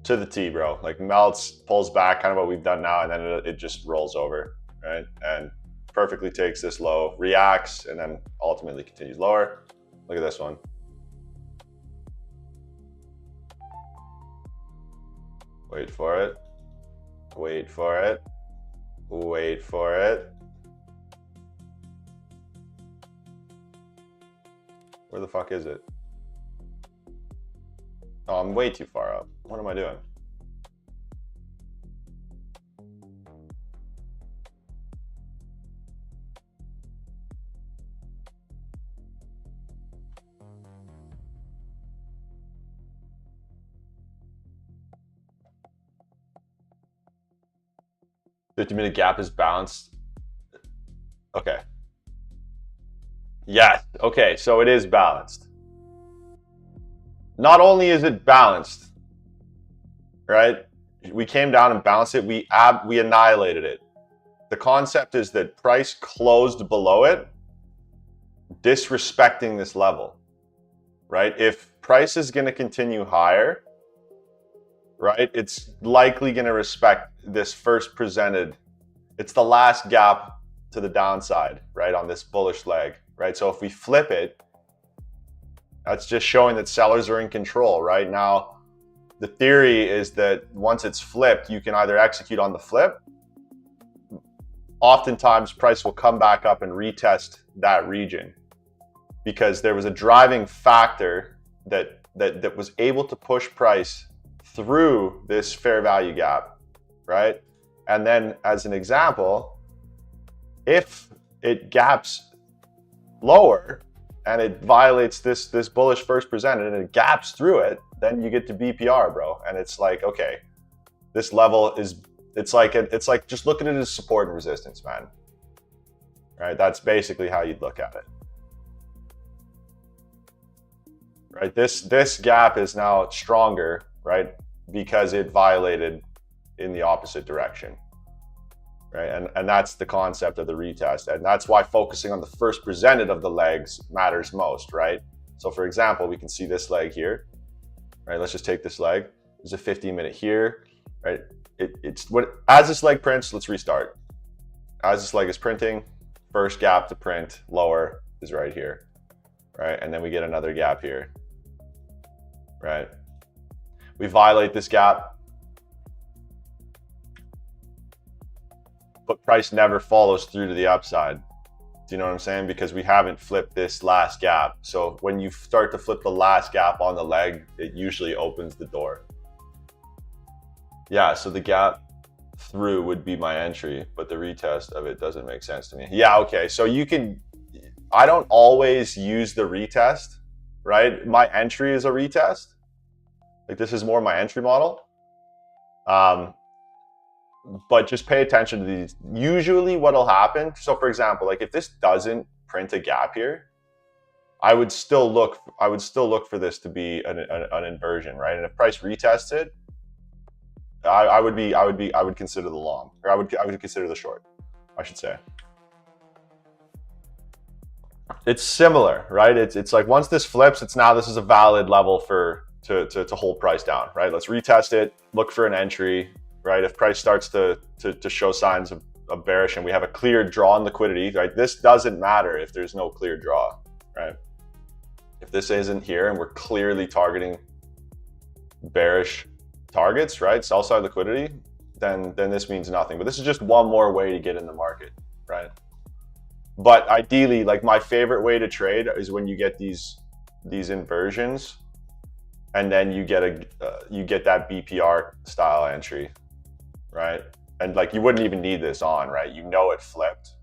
B: To the T, bro. Like melts, pulls back, kind of what we've done now, and then it just rolls over, right? And perfectly takes this low, reacts, and then ultimately continues lower. Look at this one. Wait for it. Wait for it. Wait for it. Where the fuck is it? Oh, I'm way too far up. What am I doing? The 50-minute gap is balanced. Okay. Yes. Okay, so it is balanced. Not only is it balanced, right? We came down and balanced it. We annihilated it. The concept is that price closed below it, disrespecting this level, right? If price is going to continue higher, right, it's likely going to respect this first presented. It's the last gap to the downside, right, on this bullish leg, right? So if we flip it, that's just showing that sellers are in control, right? Now, the theory is that once it's flipped, you can either execute on the flip. Oftentimes, price will come back up and retest that region because there was a driving factor that was able to push price through this fair value gap, right? And then as an example, if it gaps lower and it violates this bullish first presented and it gaps through it, then you get to BPR, bro. And it's like, okay, this level is, it's like just look at it as support and resistance, man. Right? That's basically how you'd look at it. Right? This gap is now stronger, right? Because it violated in the opposite direction. Right? And that's the concept of the retest. And that's why focusing on the first presented of the legs matters most, right? So for example, we can see this leg here, right? Let's just take this leg. There's a 15-minute here, right? As this leg prints, let's restart. As this leg is printing, first gap to print lower is right here, right? And then we get another gap here, right? We violate this gap, but price never follows through to the upside. Do you know what I'm saying? Because we haven't flipped this last gap. So when you start to flip the last gap on the leg, it usually opens the door. Yeah, so the gap through would be my entry, but the retest of it doesn't make sense to me. Yeah, okay, so you can, I don't always use the retest, right? My entry is a retest. Like this is more my entry model. But just pay attention to these. Usually what'll happen, so for example, like if this doesn't print a gap here, I would still look for this to be an inversion, right? And if price retests it, I would consider the long, or I would consider the short, I should say. It's similar, right? It's like once this flips, this is a valid level to hold price down, right? Let's retest it, look for an entry, right? If price starts to show signs of bearish and we have a clear draw in liquidity, right? This doesn't matter if there's no clear draw, right? If this isn't here and we're clearly targeting bearish targets, right? Sell side liquidity, then this means nothing. But this is just one more way to get in the market, right? But ideally, like my favorite way to trade is when you get these inversions, and then you get that BPR style entry, right? And like you wouldn't even need this on, right? You know it flipped,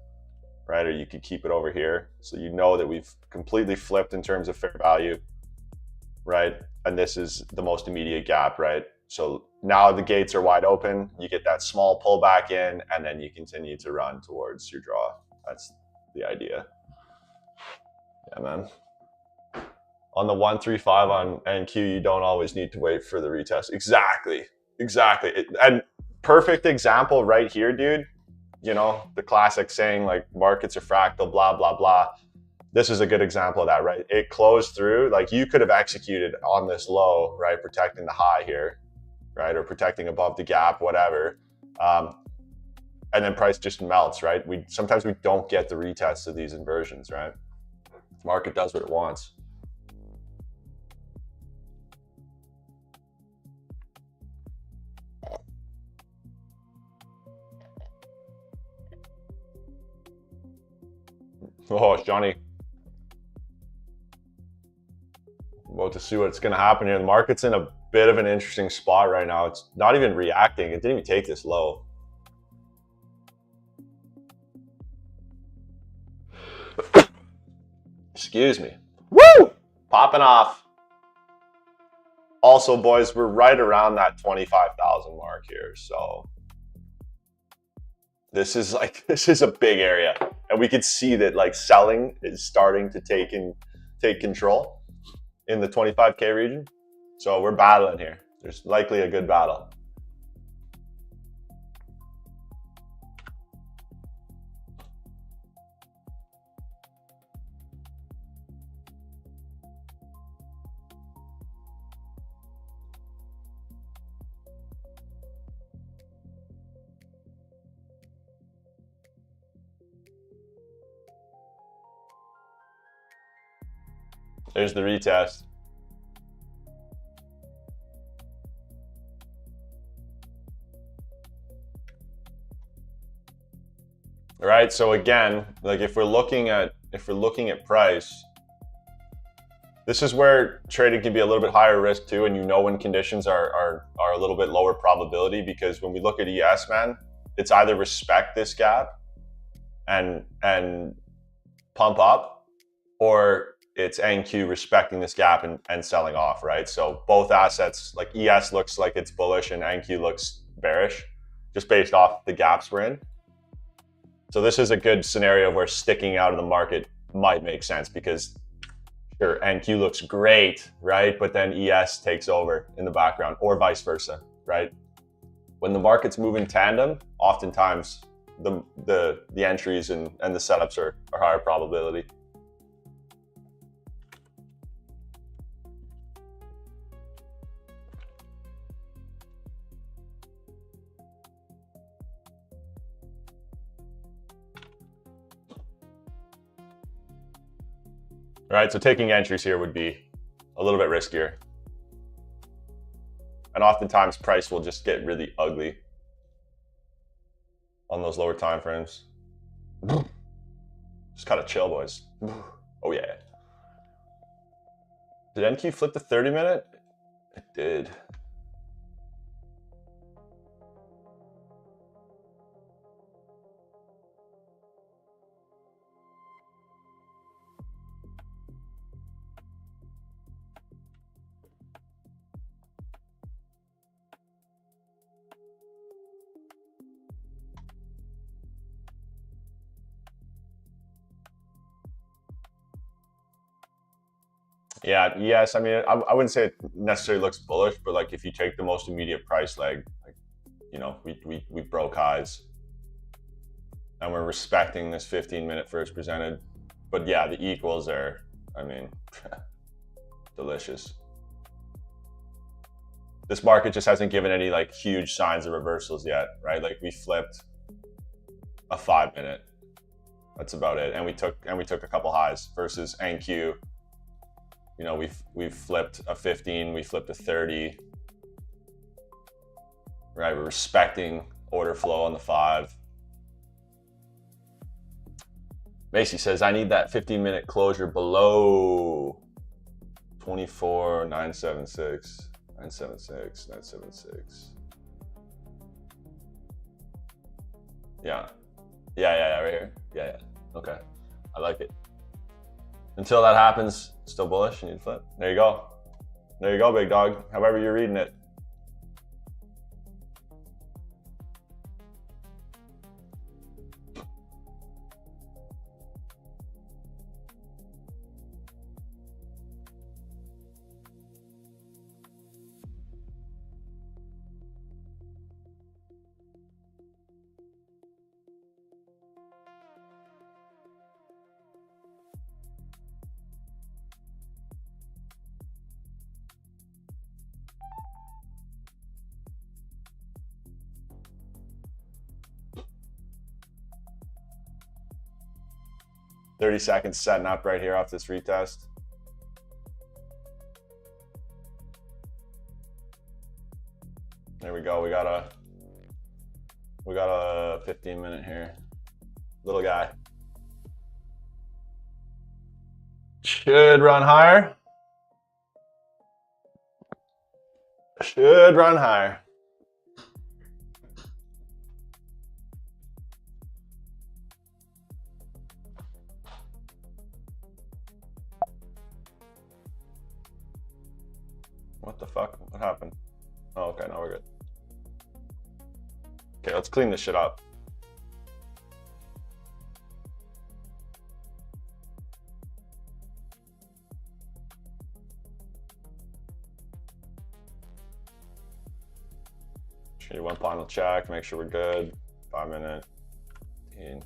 B: right? Or you could keep it over here, so you know that we've completely flipped in terms of fair value, right? And this is the most immediate gap, right? So now the gates are wide open. You get that small pullback in, and then you continue to run towards your draw. That's the idea. Yeah, man. On the 135 on NQ, you don't always need to wait for the retest. Exactly. And perfect example right here, dude. You know, the classic saying like markets are fractal, blah, blah, blah. This is a good example of that, right? It closed through, like you could have executed on this low, right? Protecting the high here, right? Or protecting above the gap, whatever. And then price just melts, right? Sometimes we don't get the retests of these inversions, right? The market does what it wants. Oh, Johnny. About to see what's going to happen here. The market's in a bit of an interesting spot right now. It's not even reacting. It didn't even take this low. Excuse me. Woo! Popping off. Also, boys, we're right around that 25,000 mark here. So this is a big area. And we could see that like selling is starting to take control in the 25K region. So we're battling here. There's likely a good battle. There's the retest. All right, so again, like if we're looking at price, this is where trading can be a little bit higher risk too, and you know when conditions are a little bit lower probability, because when we look at ES, man, it's either respect this gap and pump up, or it's NQ respecting this gap and selling off, right? So both assets, like ES looks like it's bullish and NQ looks bearish, just based off the gaps we're in. So this is a good scenario where sticking out of the market might make sense, because sure, NQ looks great, right? But then ES takes over in the background, or vice versa, right? When the markets move in tandem, oftentimes the entries and the setups are higher probability. All right, so taking entries here would be a little bit riskier. And oftentimes price will just get really ugly on those lower time frames. Just gotta chill, boys. Oh yeah. Did NQ flip the 30-minute? It did. Yeah, yes. I mean, I wouldn't say it necessarily looks bullish, but like if you take the most immediate price leg, like, you know, we broke highs and we're respecting this 15-minute first presented. But yeah, the equals are, I mean, delicious. This market just hasn't given any like huge signs of reversals yet, right? Like we flipped a 5-minute. That's about it. And we took a couple highs versus NQ. You know, we've flipped a 15, we flipped a 30. Right, we're respecting order flow on the 5. Macy says, I need that 15-minute closure below 24,976, 976, 976. Yeah, right here. Yeah. Okay, I like it. Until that happens, still bullish, you need to flip. There you go. There you go, big dog. However you're reading it. 30 seconds setting up right here off this retest. There we go. We got a 15-minute here. Little guy. Should run higher. Should run higher. What the fuck? What happened? Oh, okay, now we're good. Okay, let's clean this shit up. Just need one final check, make sure we're good. 5 minute. 15.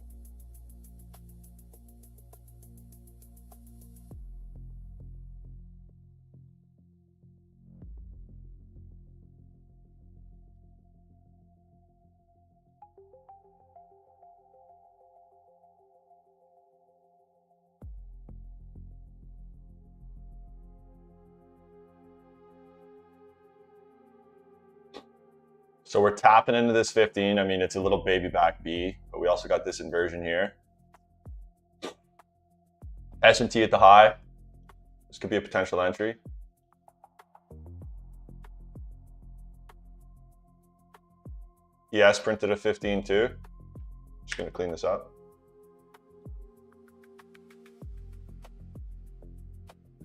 B: So we're tapping into this 15. I mean, it's a little baby back B, but we also got this inversion here. S&T at the high. This could be a potential entry. ES printed a 15 too. Just gonna clean this up.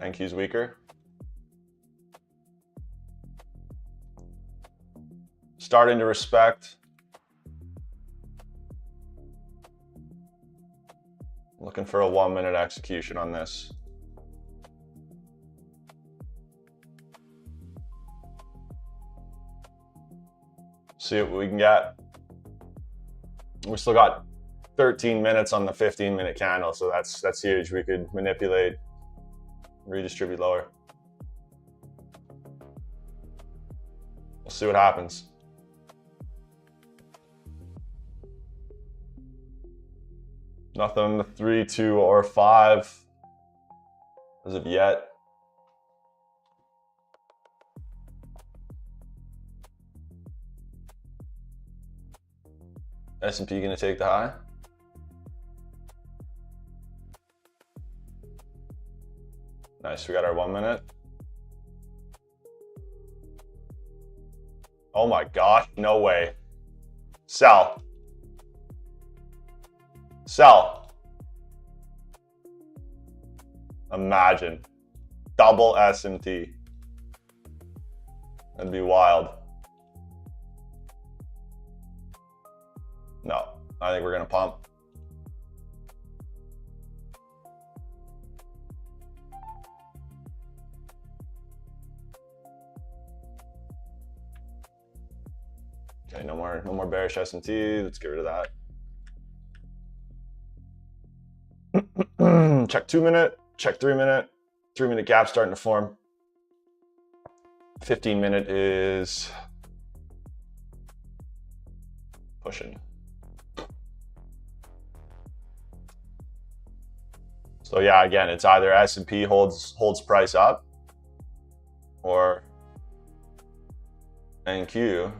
B: NQ's weaker. Starting to respect. Looking for a 1 minute execution on this. See what we can get. We still got 13 minutes on the 15-minute candle, so that's huge. We could manipulate, redistribute lower. We'll see what happens. Nothing on the 3, 2, or 5 as of yet. S&P gonna take the high. Nice, we got our 1 minute. Oh my God, no way. Sell. Sell. Imagine. Double S&T. That'd be wild. No, I think we're gonna pump. Okay, no more bearish S&T. Let's get rid of that. Check 2 minute, check 3 minute. 3 minute gap starting to form. 15 minute is pushing. So yeah, again, it's either S&P holds price up or NQ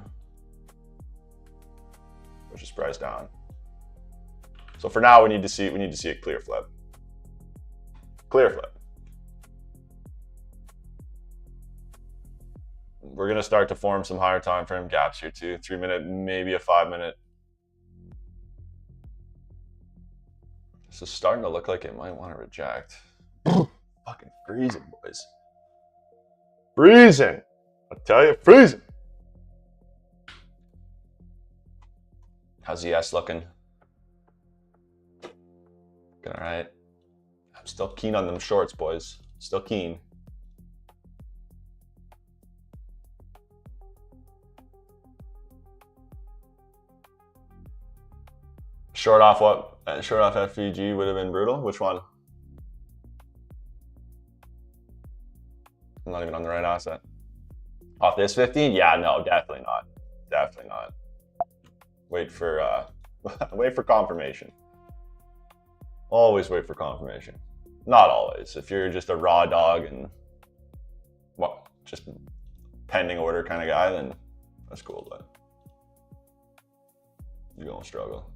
B: pushes price down. So for now, we need to see a clear flip. Clear flip. We're gonna start to form some higher time frame gaps here too. 3 minute, maybe a 5 minute. This is starting to look like it might want to reject. Fucking freezing, boys. Freezing. I tell you, freezing. How's ES looking? Looking all right. I'm still keen on them shorts, boys. Still keen. Short off what? Short off FVG would have been brutal. Which one? I'm not even on the right asset. Off this 15? Yeah, no, definitely not. Definitely not. Wait for wait for confirmation. Always wait for confirmation. Not always. If you're just a raw dog and well, just pending order kind of guy, then that's cool, but you're gonna struggle.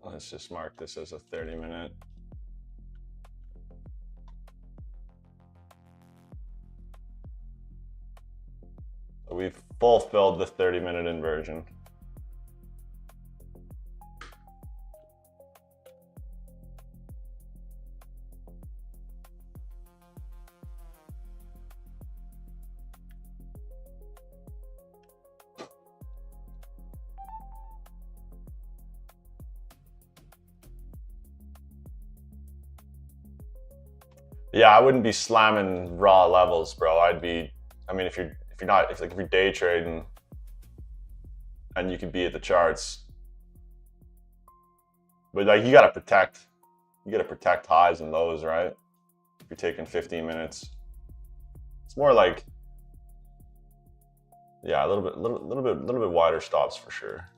B: Let's just mark this as a 30-minute. We've fulfilled the 30-minute inversion. Yeah, I wouldn't be slamming raw levels, bro. I'd be, I mean, if you're day trading and you could be at the charts, but like you gotta protect highs and lows, right? If you're taking 15 minutes, it's more like, yeah, a little bit wider stops for sure.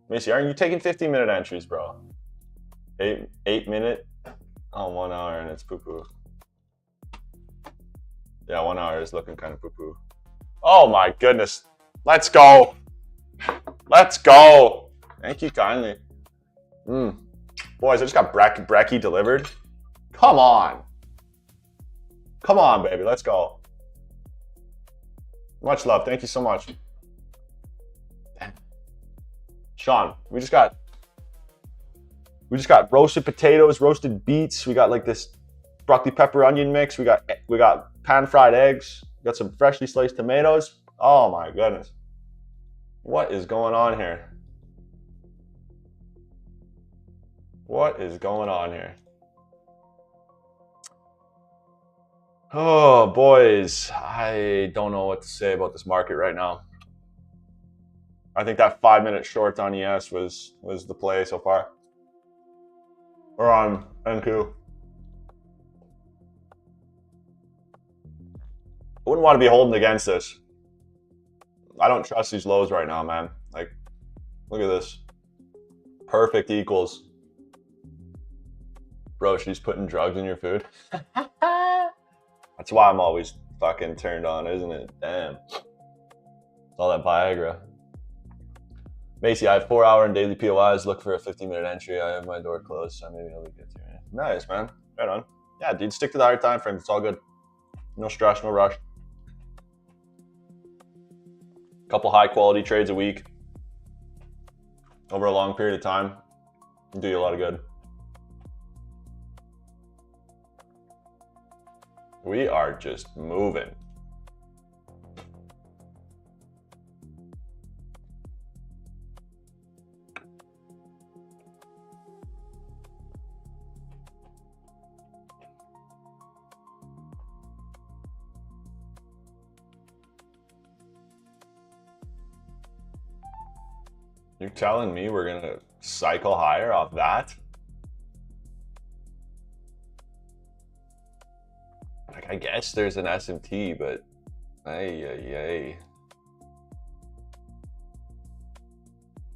B: Macy, aren't you taking 15-minute entries, bro? 8-minute. Oh, 1 hour and it's poo-poo. Yeah, 1 hour is looking kind of poo-poo. Oh my goodness. Let's go. Let's go. Thank you kindly. Boys, I just got brekkie delivered. Come on. Come on, baby. Let's go. Much love. Thank you so much. Sean, we just got roasted potatoes, roasted beets. We got like this broccoli pepper onion mix. We got pan fried eggs. We got some freshly sliced tomatoes. Oh my goodness. What is going on here? What is going on here? Oh, boys, I don't know what to say about this market right now. I think that 5-minute short on ES was the play so far. Or on NQ. I wouldn't want to be holding against this. I don't trust these lows right now, man. Like, look at this. Perfect equals. Bro, she's putting drugs in your food. That's why I'm always fucking turned on, isn't it? Damn. It's all that Viagra. Macy, I have 4-hour and daily POIs. Look for a 15-minute entry. I have my door closed, so maybe I'll get to it. Nice, man. Right on. Yeah, dude, stick to the higher time frames. It's all good. No stress, no rush. Couple high-quality trades a week over a long period of time will do you a lot of good. We are just moving. You're telling me we're gonna cycle higher off that? Like, I guess there's an SMT, but ay.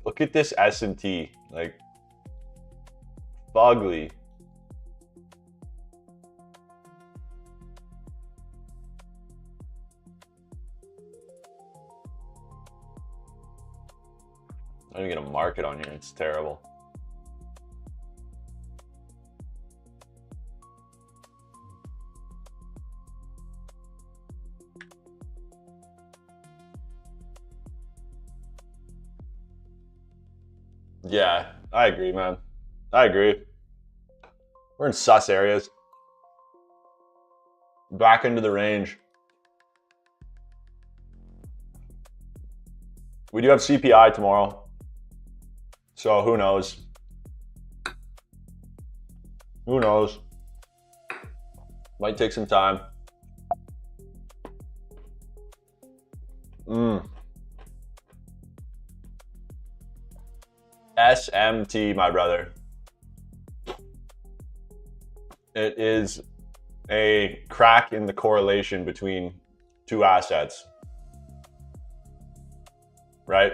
B: Look at this SMT, like fugly. I don't even get a market on here. It's terrible. Yeah, I agree, man. I agree. We're in sus areas. Back into the range. We do have CPI tomorrow, so who knows? Who knows? Might take some time. SMT, my brother. It is a crack in the correlation between two assets, right?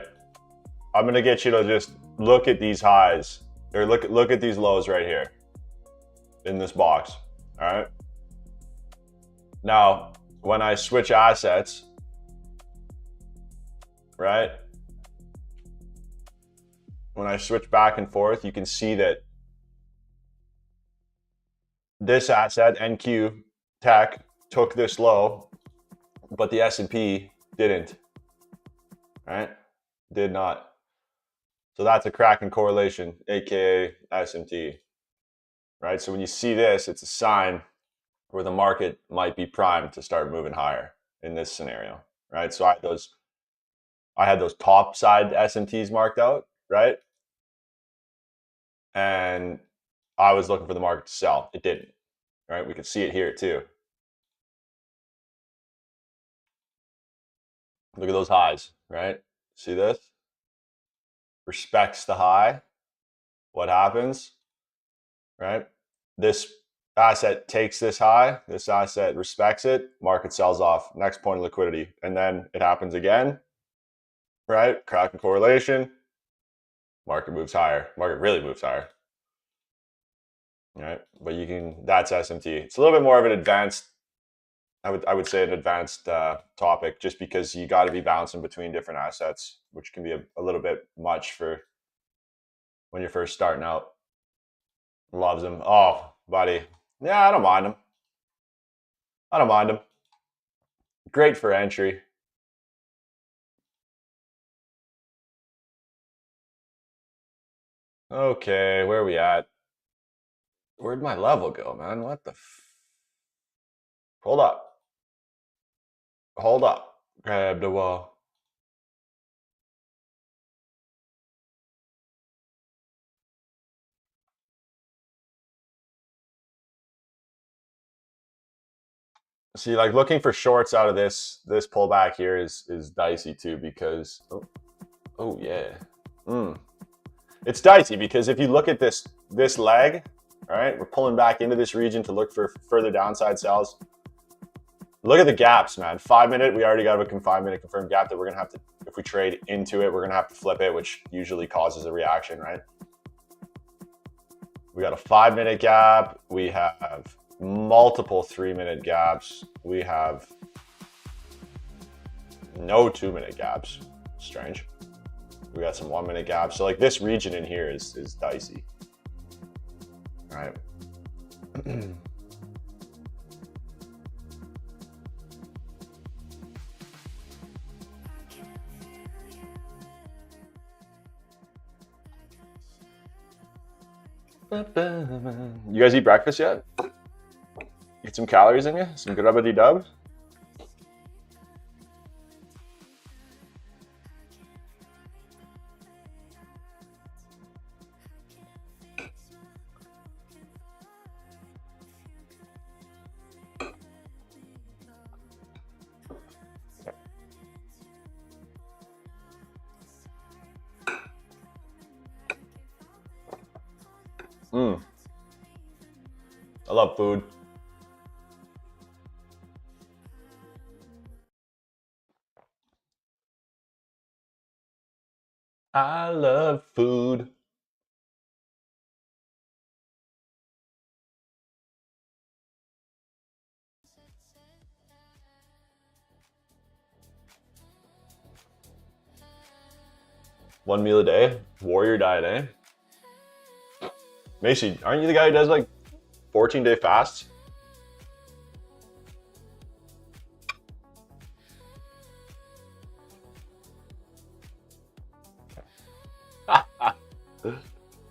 B: I'm gonna get you to just look at these highs, or look at these lows right here in this box, all right? Now, when I switch assets, right? When I switch back and forth, you can see that this asset, NQ Tech, took this low, but the S&P didn't, right? Did not. So that's a crack in correlation, AKA SMT, right? So when you see this, it's a sign where the market might be primed to start moving higher in this scenario, right? So I had those top side SMTs marked out, right? And I was looking for the market to sell. It didn't, right? We could see it here too. Look at those highs, right? See this? Respects the high. What happens, right? This asset takes this high. This asset respects it. Market sells off. Next point of liquidity. And then it happens again, right? Crack and correlation. Market moves higher. Market really moves higher. Right? But you can, that's SMT. It's a little bit more of an advanced, I would say an advanced topic, just because you got to be bouncing between different assets, which can be a little bit much for when you're first starting out. Loves them. Oh, buddy. Yeah, I don't mind them. I don't mind them. Great for entry. Okay, where are we at? Where'd my level go, man? What the Hold up. Hold up. Grab the wall. See, like looking for shorts out of this pullback here is dicey too, because oh yeah. It's dicey because if you look at this leg, all right, we're pulling back into this region to look for further downside sells. Look at the gaps, man. 5 minute, we already got a 5 minute confirmed gap that we're gonna have to, if we trade into it, we're gonna have to flip it, which usually causes a reaction, right? We got a 5 minute gap. We have multiple 3 minute gaps. We have no 2 minute gaps. Strange. We got some 1 minute gaps. So like this region in here is dicey. All right. You guys eat breakfast yet? Get some calories in you? Some grubbity dub? I love food. I love food. One meal a day, warrior diet, eh? Macy, aren't you the guy who does like 14-day fasts?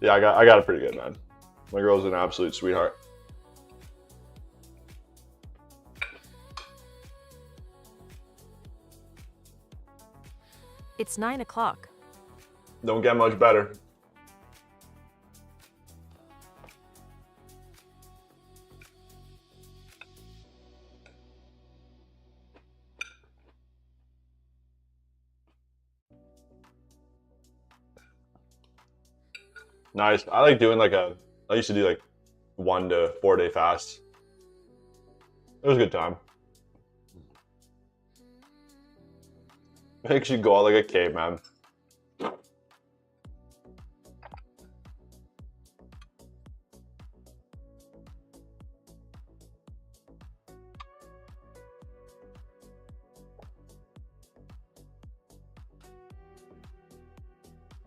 B: Yeah, I got it pretty good, man. My girl's an absolute sweetheart.
E: It's 9 o'clock.
B: Don't get much better. Nice. I like doing I used to do like 1 to 4 day fasts. It was a good time. Makes you go out like a caveman.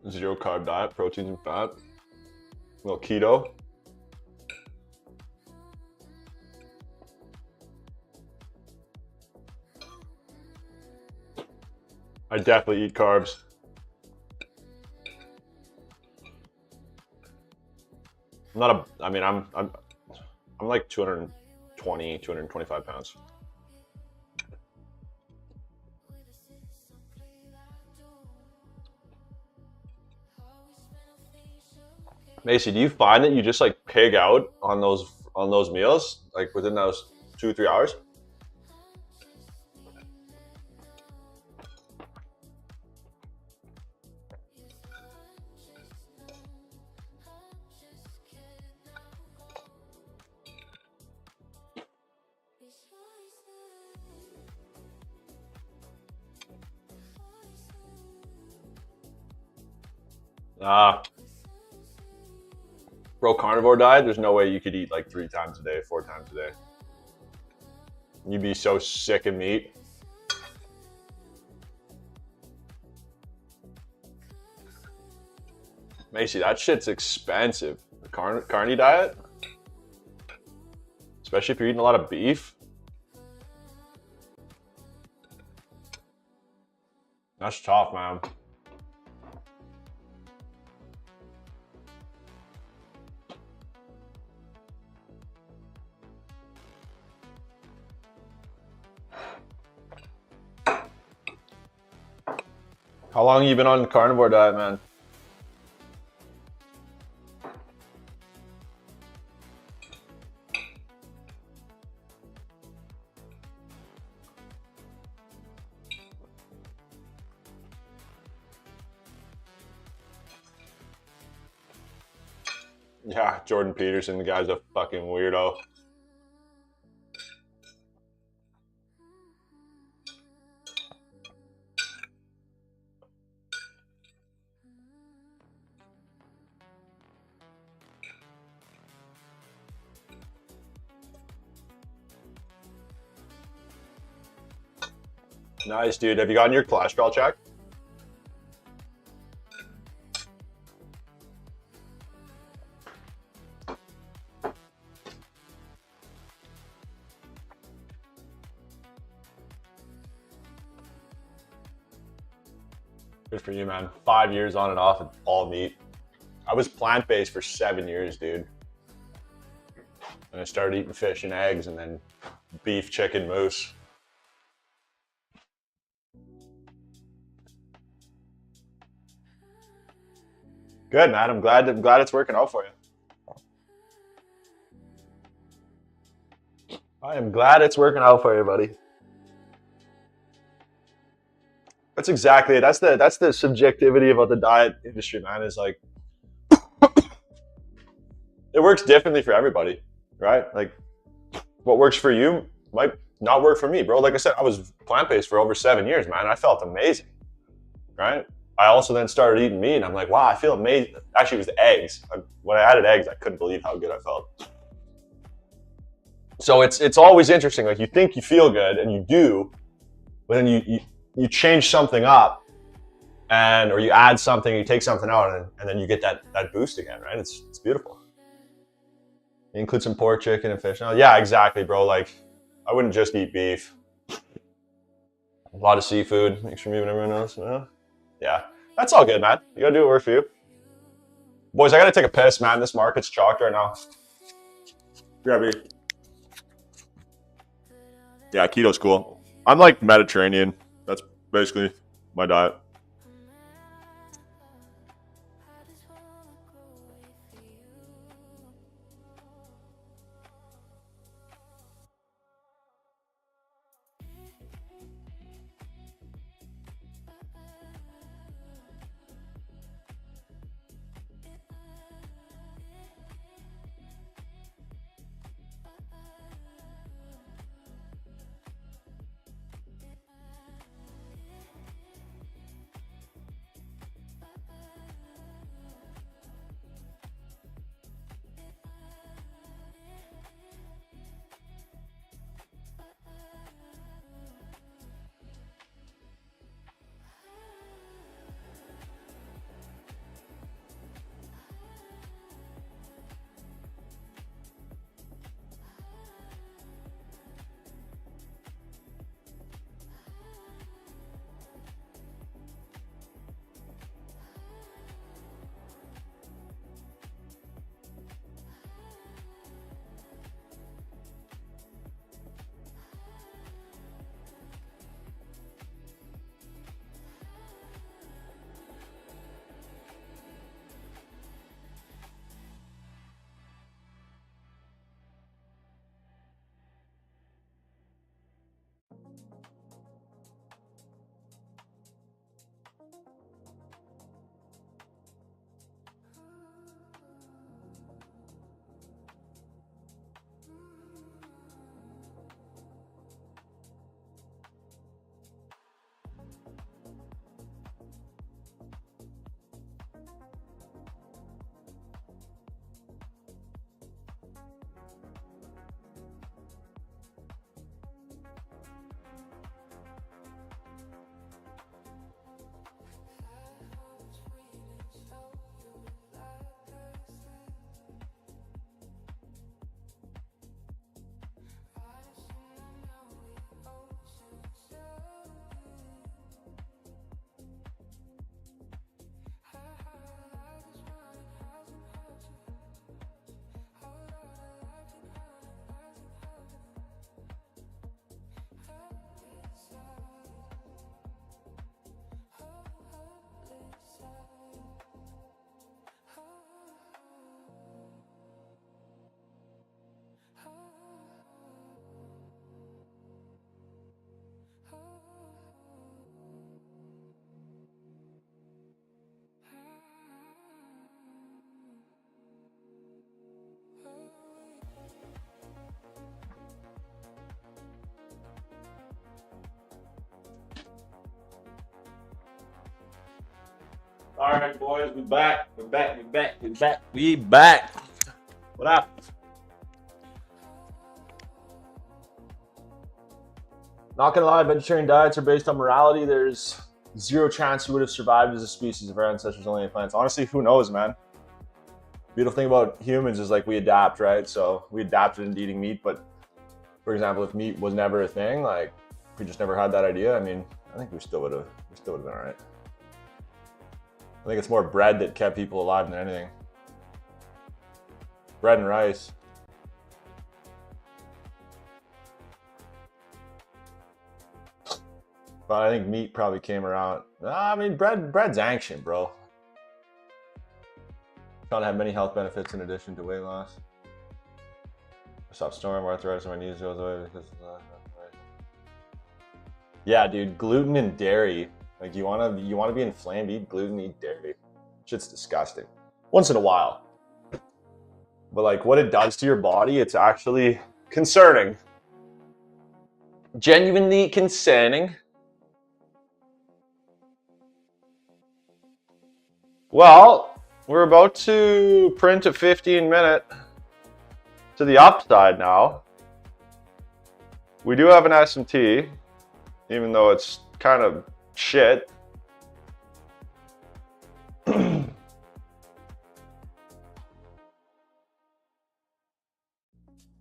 B: Zero carb diet, proteins and fat. A little keto. I definitely eat carbs. I'm like 220, 225 pounds. Macy, do you find that you just like pig out on those meals, like within those 2-3 hours? Bro, carnivore diet, there's no way you could eat like 3 times a day, 4 times a day. You'd be so sick of meat. Macy, that shit's expensive. The carny diet, especially if you're eating a lot of beef. That's tough, man. How long have you been on the carnivore diet, man? Yeah, Jordan Peterson, the guy's a fucking weirdo. Nice, dude. Have you gotten your cholesterol checked? Good for you, man. 5 years on and off of all meat. I was plant-based for 7 years, dude. And I started eating fish and eggs and then beef, chicken, moose. Good, man. I'm glad it's working out for you. I am glad it's working out for you, buddy. That's exactly it. That's the subjectivity about the diet industry, man. Is like it works differently for everybody, right? Like what works for you might not work for me, bro. Like I said, I was plant-based for over 7 years, man. I felt amazing, right? I also then started eating meat and I'm like, wow, I feel amazing. Actually, it was the eggs. When I added eggs, I couldn't believe how good I felt. So it's always interesting. Like you think you feel good and you do, but then you change something up or you add something, you take something out and then you get that boost again, right? It's beautiful. You include some pork, chicken, and fish. Oh, yeah, exactly, bro. Like I wouldn't just eat beef. A lot of seafood. Makes sure me and everyone else. Yeah, that's all good, man. You gotta do what works for you. Boys, I gotta take a piss, man. This market's chalked right now. Grab me. Yeah, keto's cool. I'm like Mediterranean. That's basically my diet. All right, boys, we back. We're back. We back. We back. We back. What up? Not gonna lie, vegetarian diets are based on morality. There's zero chance we would have survived as a species if our ancestors only ate plants. Honestly, who knows, man? Beautiful thing about humans is like we adapt, right? So we adapted into eating meat, but for example, if meat was never a thing, like if we just never had that idea, I mean, I think we still would have been all right. I think it's more bread that kept people alive than anything. Bread and rice. But I think meat probably came around. I mean, bread's ancient, bro. Found to have many health benefits in addition to weight loss. Stop snoring, arthritis on my knees goes away because of that. Yeah, dude, gluten and dairy. Like you wanna be inflamed, eat gluten, eat dairy. Shit's disgusting. Once in a while. But like what it does to your body, it's actually concerning. Genuinely concerning. Well, we're about to print a 15-minute to the upside now. We do have an SMT, even though it's kind of shit.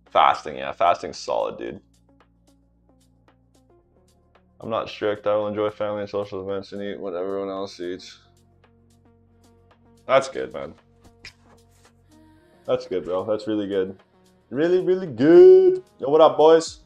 B: Fasting, yeah, fasting's solid, dude. I'm not strict. I will enjoy family and social events and eat what everyone else eats. That's good, man. That's good, bro. That's really good. Really, really good. Yo, what up, boys?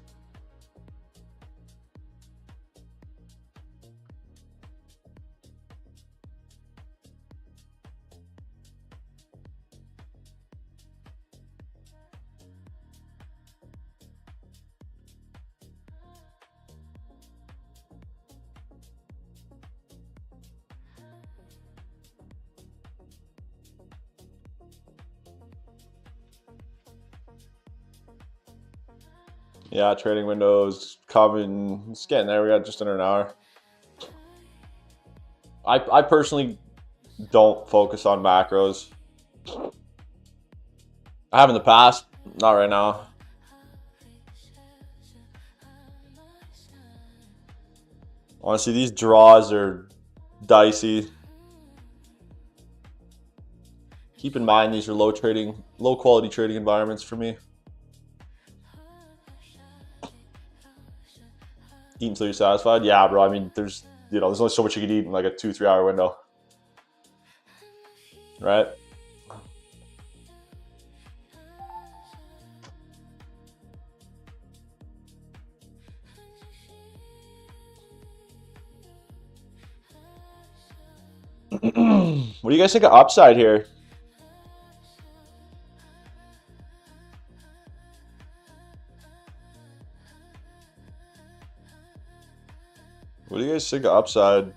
B: Yeah, trading windows coming. It's getting there. We got just under an hour. I personally don't focus on macros. I have in the past, not right now. Honestly, these draws are dicey. Keep in mind these are low quality trading environments for me. Eat until you're satisfied. Yeah, bro. I mean, there's only so much you can eat in like a 2-3 hour window, right? What do you guys think of upside here? What do you guys think of upside?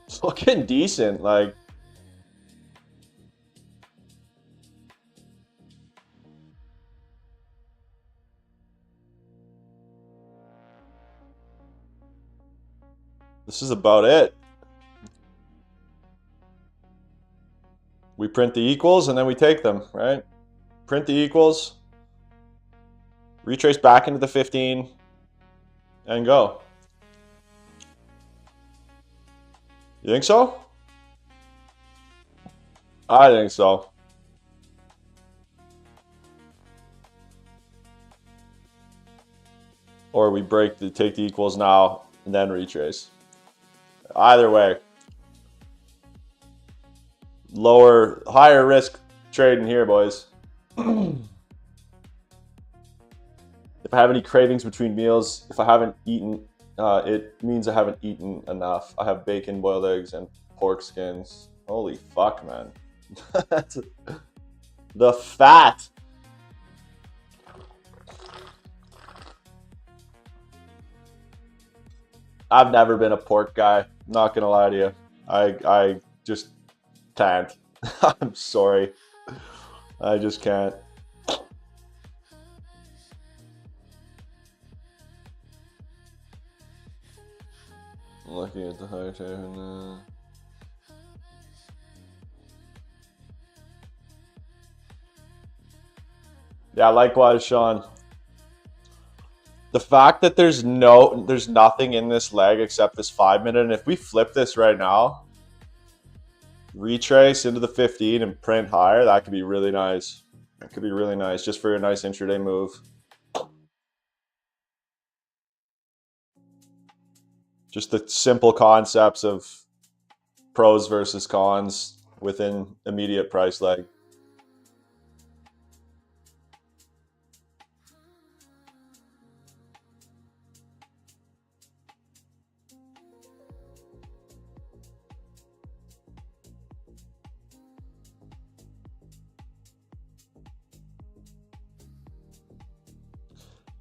B: It's looking decent, like. This is about it. We print the equals and then we take them, right? Print the equals, retrace back into the 15, and go. You think so? I think so. Or we take the equals now and then retrace. Either way. Higher risk trading here, boys. If I have any cravings between meals, if I haven't eaten, it means I haven't eaten enough. I have bacon, boiled eggs, and pork skins. Holy fuck, man. The fat. I've never been a pork guy. Not gonna lie to you. I just can't. I'm sorry. I just can't. Looking at the higher table. Yeah, likewise, Sean. The fact that there's nothing in this leg except this 5 minute, and if we flip this right now, retrace into the 15 and print higher, that could be really nice. That could be really nice just for a nice intraday move. Just the simple concepts of pros versus cons within immediate price leg.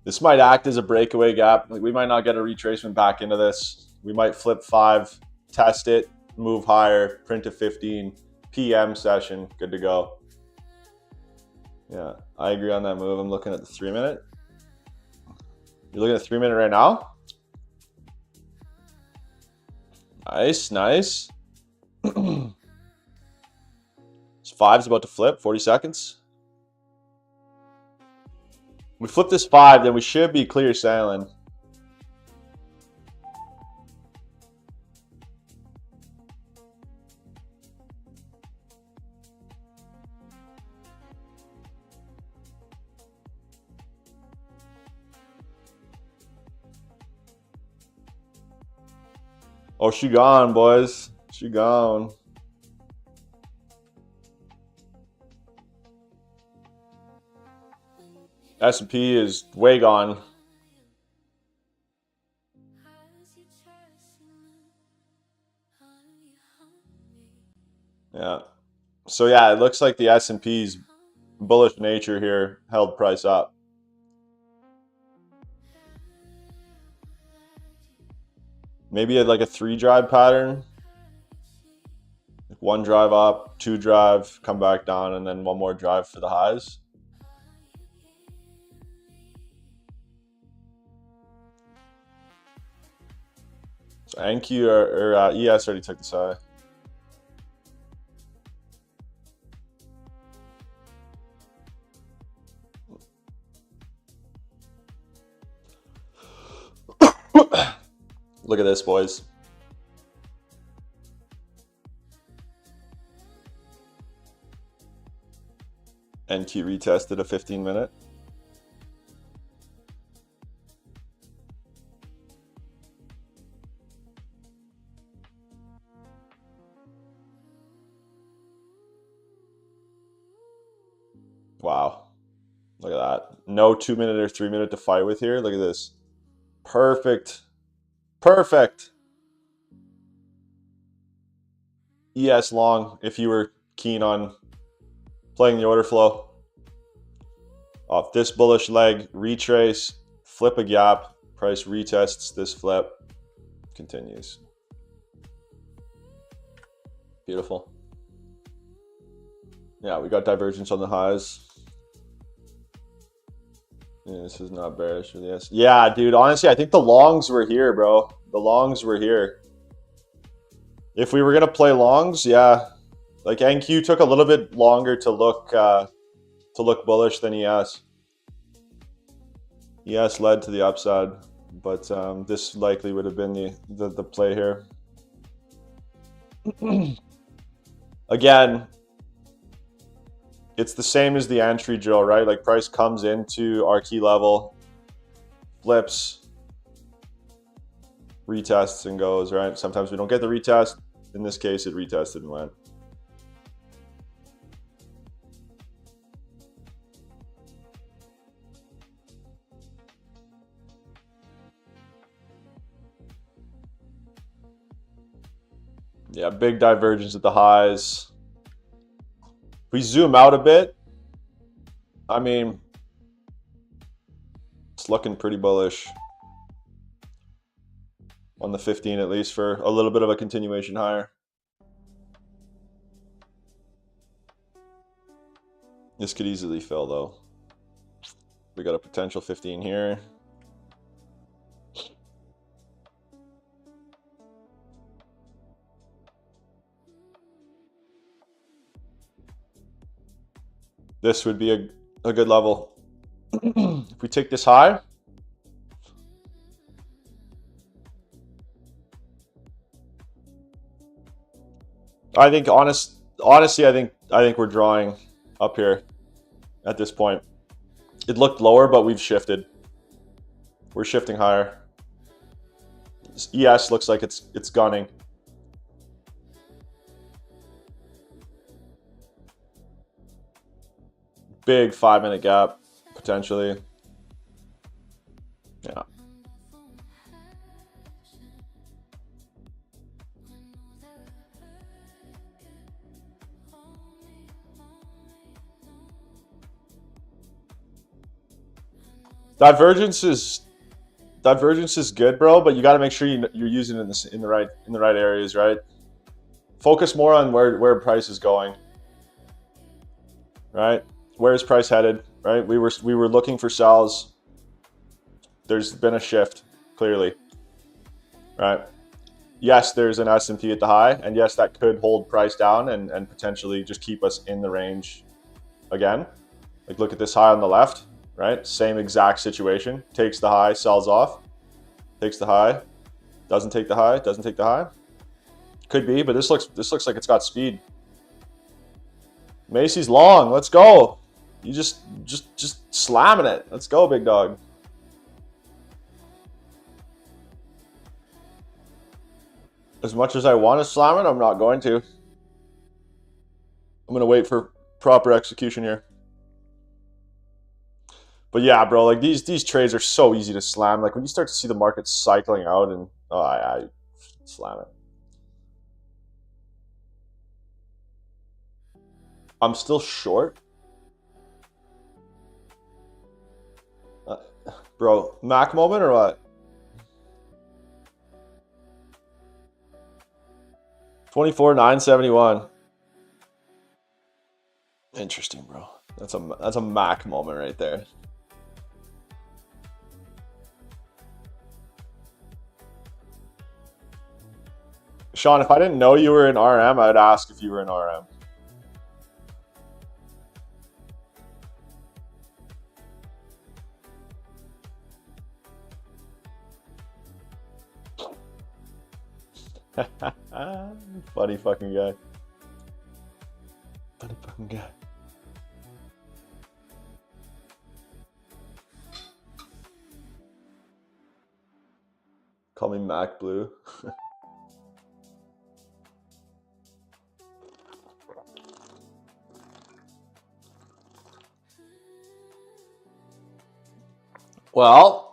B: This might act as a breakaway gap. Like, we might not get a retracement back into this. We might flip 5, test it, move higher, print a 15, PM session, good to go. Yeah, I agree on that move. I'm looking at the 3 minute. You're looking at the 3 minute right now? Nice, nice. This 5's about to flip, 40 seconds. We flip this 5, then we should be clear sailing. Oh, she gone, boys. She gone. S&P is way gone. Yeah. So yeah, it looks like the S&P's bullish nature here held price up. Maybe like a 3 drive pattern. Like 1 drive up, 2 drive, come back down, and then 1 more drive for the highs. So NQ or ES already took this high. Look at this, boys. NQ retested a 15 minute. Wow. Look at that. No 2 minute or 3 minute to fight with here. Look at this. Perfect. Perfect. ES long if you were keen on playing the order flow. Off this bullish leg, retrace, flip a gap, price retests this flip, continues. Beautiful. Yeah, we got divergence on the highs. Yeah, this is not bearish for this. Yeah, dude, honestly, I think the longs were here, bro. The longs were here. If we were going to play longs, yeah. Like NQ took a little bit longer to look bullish than ES. ES led to the upside, but this likely would have been the play here. Again, it's the same as the entry drill, right? Like price comes into our key level, flips, retests and goes, right? Sometimes we don't get the retest. In this case, it retested and went. Yeah, big divergence at the highs. If we zoom out a bit, I mean, it's looking pretty bullish on the 15 at least for a little bit of a continuation higher. This could easily fill though. We got a potential 15 here. This would be a good level. If we take this high, I think honestly, I think we're drawing up here at this point. It looked lower, but we've shifted. We're shifting higher. This ES looks like it's gunning. Big 5-minute gap, potentially. Yeah. Divergence is good, bro, but you got to make sure you're using it in the right areas, right? Focus more on where price is going, right? Where is price headed, right? We were looking for sells. There's been a shift, clearly, right? Yes, there's an S&P at the high, and yes, that could hold price down and potentially just keep us in the range again. Like, look at this high on the left, right? Same exact situation. Takes the high, sells off. Takes the high, doesn't take the high, doesn't take the high. Could be, but this looks like it's got speed. Macy's long, let's go. You just slamming it. Let's go, big dog. As much as I want to slam it, I'm not going to. I'm going to wait for proper execution here. But yeah, bro, like these trades are so easy to slam. Like when you start to see the market cycling out, and I slam it. I'm still short. Bro, Mac moment or what? 24,971. Interesting, bro. That's a Mac moment right there. Sean, if I didn't know you were in RM, I'd ask if you were in RM. Funny fucking guy. Funny fucking guy. Call me Mac Blue. Well,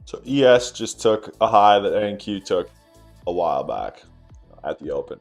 B: so ES just took a high that NQ took a while back at the open.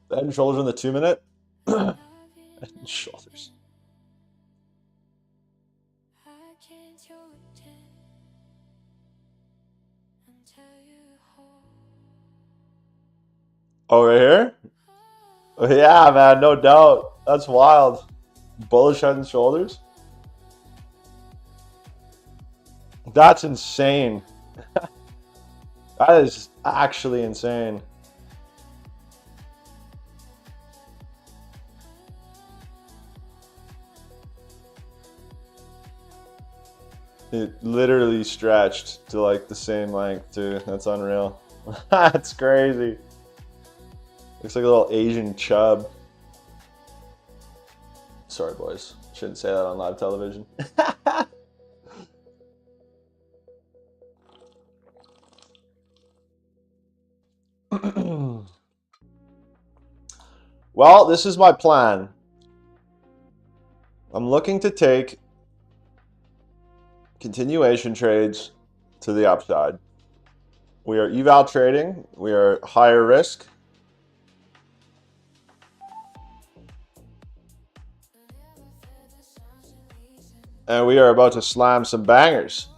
B: The head and shoulders in the 2 minute. Head and shoulders.
A: change your tune and tell you whole.
B: Over here? Yeah, man, no doubt. That's wild. Bullish head and shoulders. That's insane. That is actually insane. It literally stretched to like the same length too. That's unreal. That's crazy. Looks like a little Asian chub. Sorry, boys. Shouldn't say that on live television. Well, this is my plan. I'm looking to take continuation trades to the upside. We are eval trading. We are higher risk. And we are about to slam some bangers.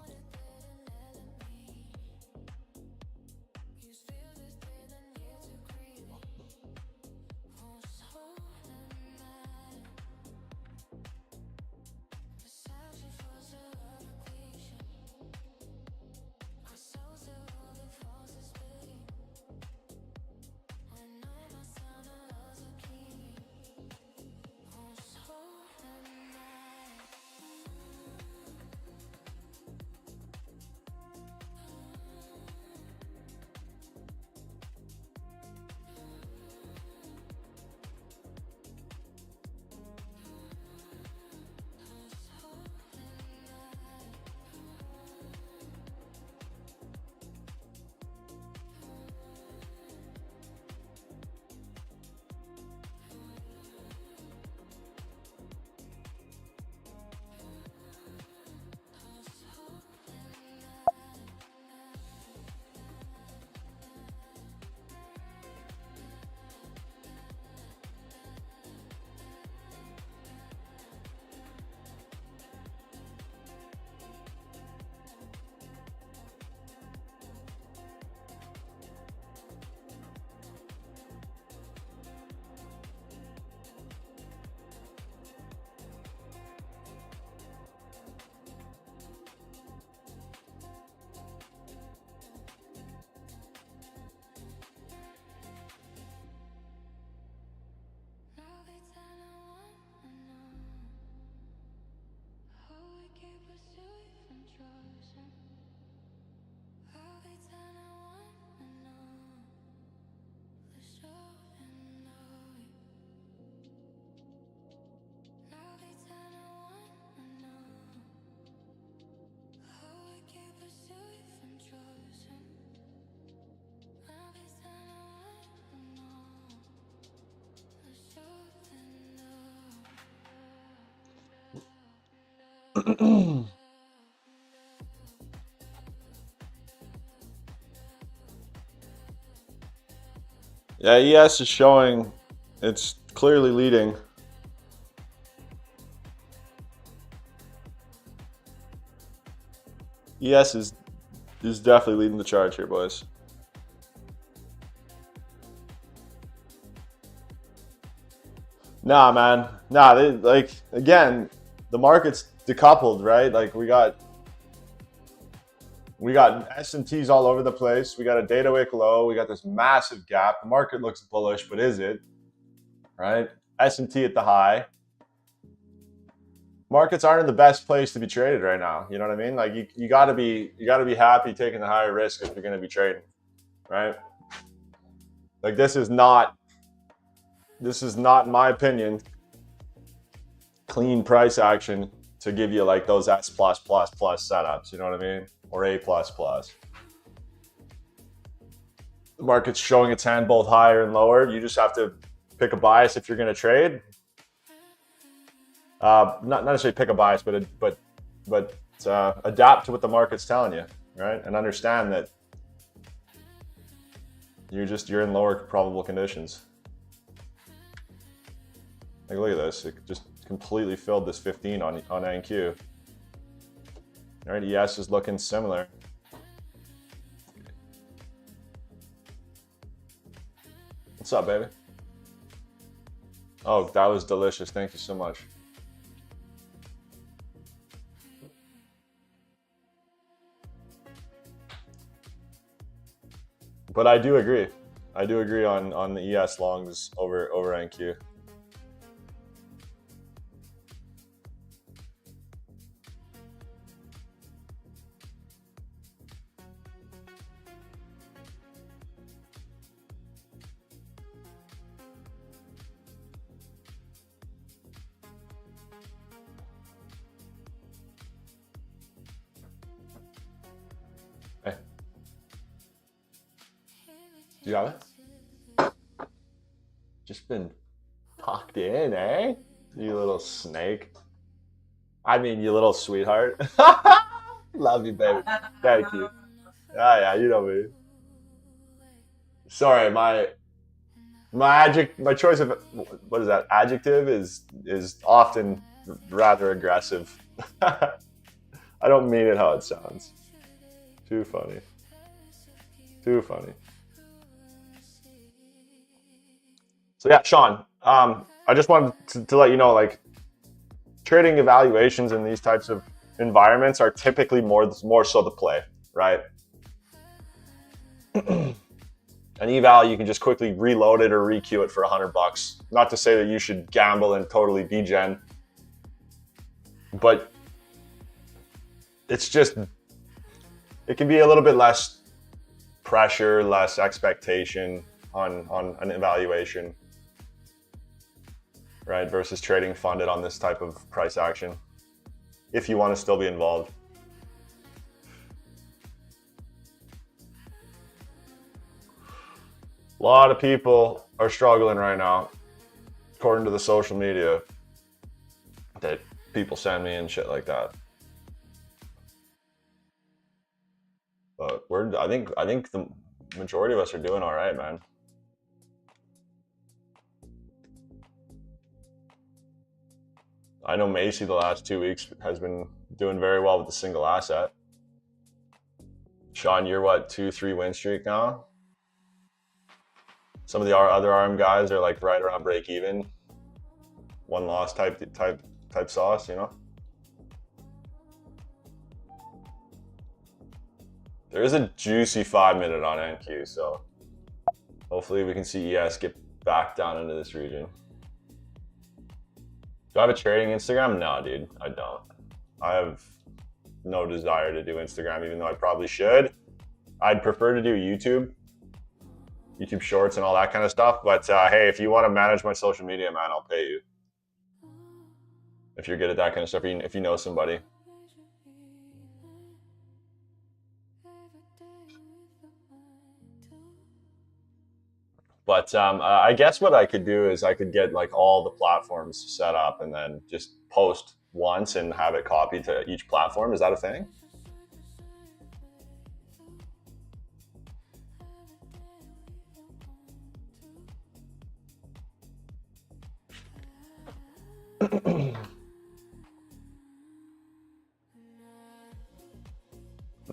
B: Yeah, ES is showing it's clearly leading. ES is definitely leading the charge here, boys. Nah, man. Nah, like, again, the market's decoupled, right? Like, we got S&Ts all over the place. We got a data wick low. We got this massive gap. The market looks bullish, but is it? Right? S&T at the high. Markets aren't in the best place to be traded right now. You know what I mean? Like, you gotta be happy taking the higher risk if you're gonna be trading, right? Like, this is not, in my opinion, clean price action to give you like those S+++ setups. You know what I mean? Or A++. The market's showing its hand both higher and lower. You just have to pick a bias if you're going to trade. Not necessarily pick a bias, but adapt to what the market's telling you, right? And understand that you're in lower probable conditions. Like, look at this. It just completely filled this 15 on NQ. All right, ES is looking similar. What's up, baby? Oh, that was delicious. Thank you so much. But I do agree. I do agree on the ES longs over NQ. Hey. Do you have it? Just been tucked in, eh? You little snake. I mean, you little sweetheart. Love you, baby. Thank you. Yeah, you know me. Sorry, my choice of what is that adjective is often rather aggressive. I don't mean it how it sounds. Too funny. Too funny. So yeah, Sean, I just wanted to let you know, like, trading evaluations in these types of environments are typically more so the play, right? An eval, you can just quickly reload it or requeue it for $100. Not to say that you should gamble and totally degen, but it's just, it can be a little bit less pressure, less expectation on an evaluation, right? Versus trading funded on this type of price action, if you want to still be involved. A lot of people are struggling right now, according to the social media that people send me and shit like that. But I think the majority of us are doing all right, man. I know Macy the last 2 weeks has been doing very well with the single asset. Sean, you're what, 2-3 win streak now? Some of the other ARM guys are like right around break even, one loss type sauce, you know. There is a juicy 5-minute on NQ, so hopefully we can see ES get back down into this region. Do I have a trading Instagram? No, dude, I don't. I have no desire to do Instagram, even though I probably should. I'd prefer to do YouTube Shorts and all that kind of stuff. But hey, if you want to manage my social media, man, I'll pay you. If you're good at that kind of stuff, if you know somebody. But I guess what I could do is I could get like all the platforms set up and then just post once and have it copied to each platform. Is that a thing?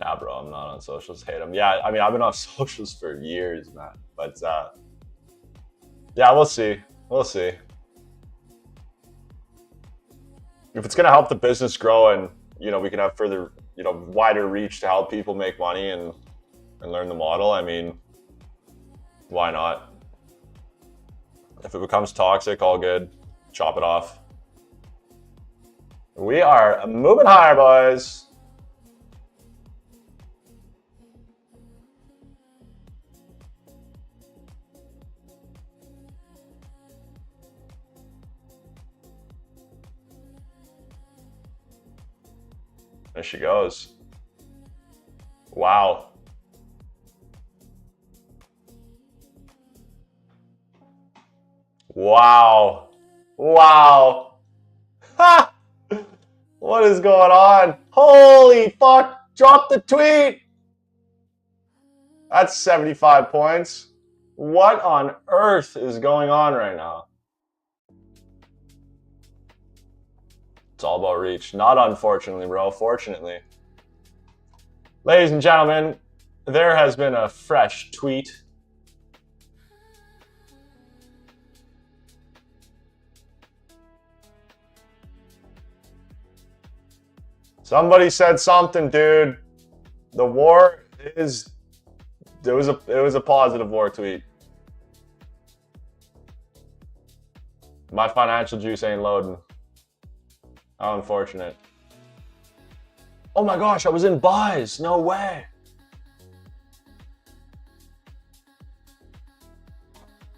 B: Nah, bro, I'm not on socials. Hate them. Yeah, I mean, I've been on socials for years, man. But yeah, we'll see. We'll see. If it's gonna help the business grow and, you know, we can have further, you know, wider reach to help people make money and learn the model, I mean, why not? If it becomes toxic, all good. Chop it off. We are moving higher, boys. There she goes. Wow. Wow. Wow. Ha! What is going on? Holy fuck. Drop the tweet. That's 75 points. What on earth is going on right now? It's all about reach. Not unfortunately, bro. Fortunately. Ladies and gentlemen, there has been a fresh tweet. Somebody said something, dude. The war is... It was a positive war tweet. My financial juice ain't loading. How unfortunate. Oh my gosh, I was in buys. No way.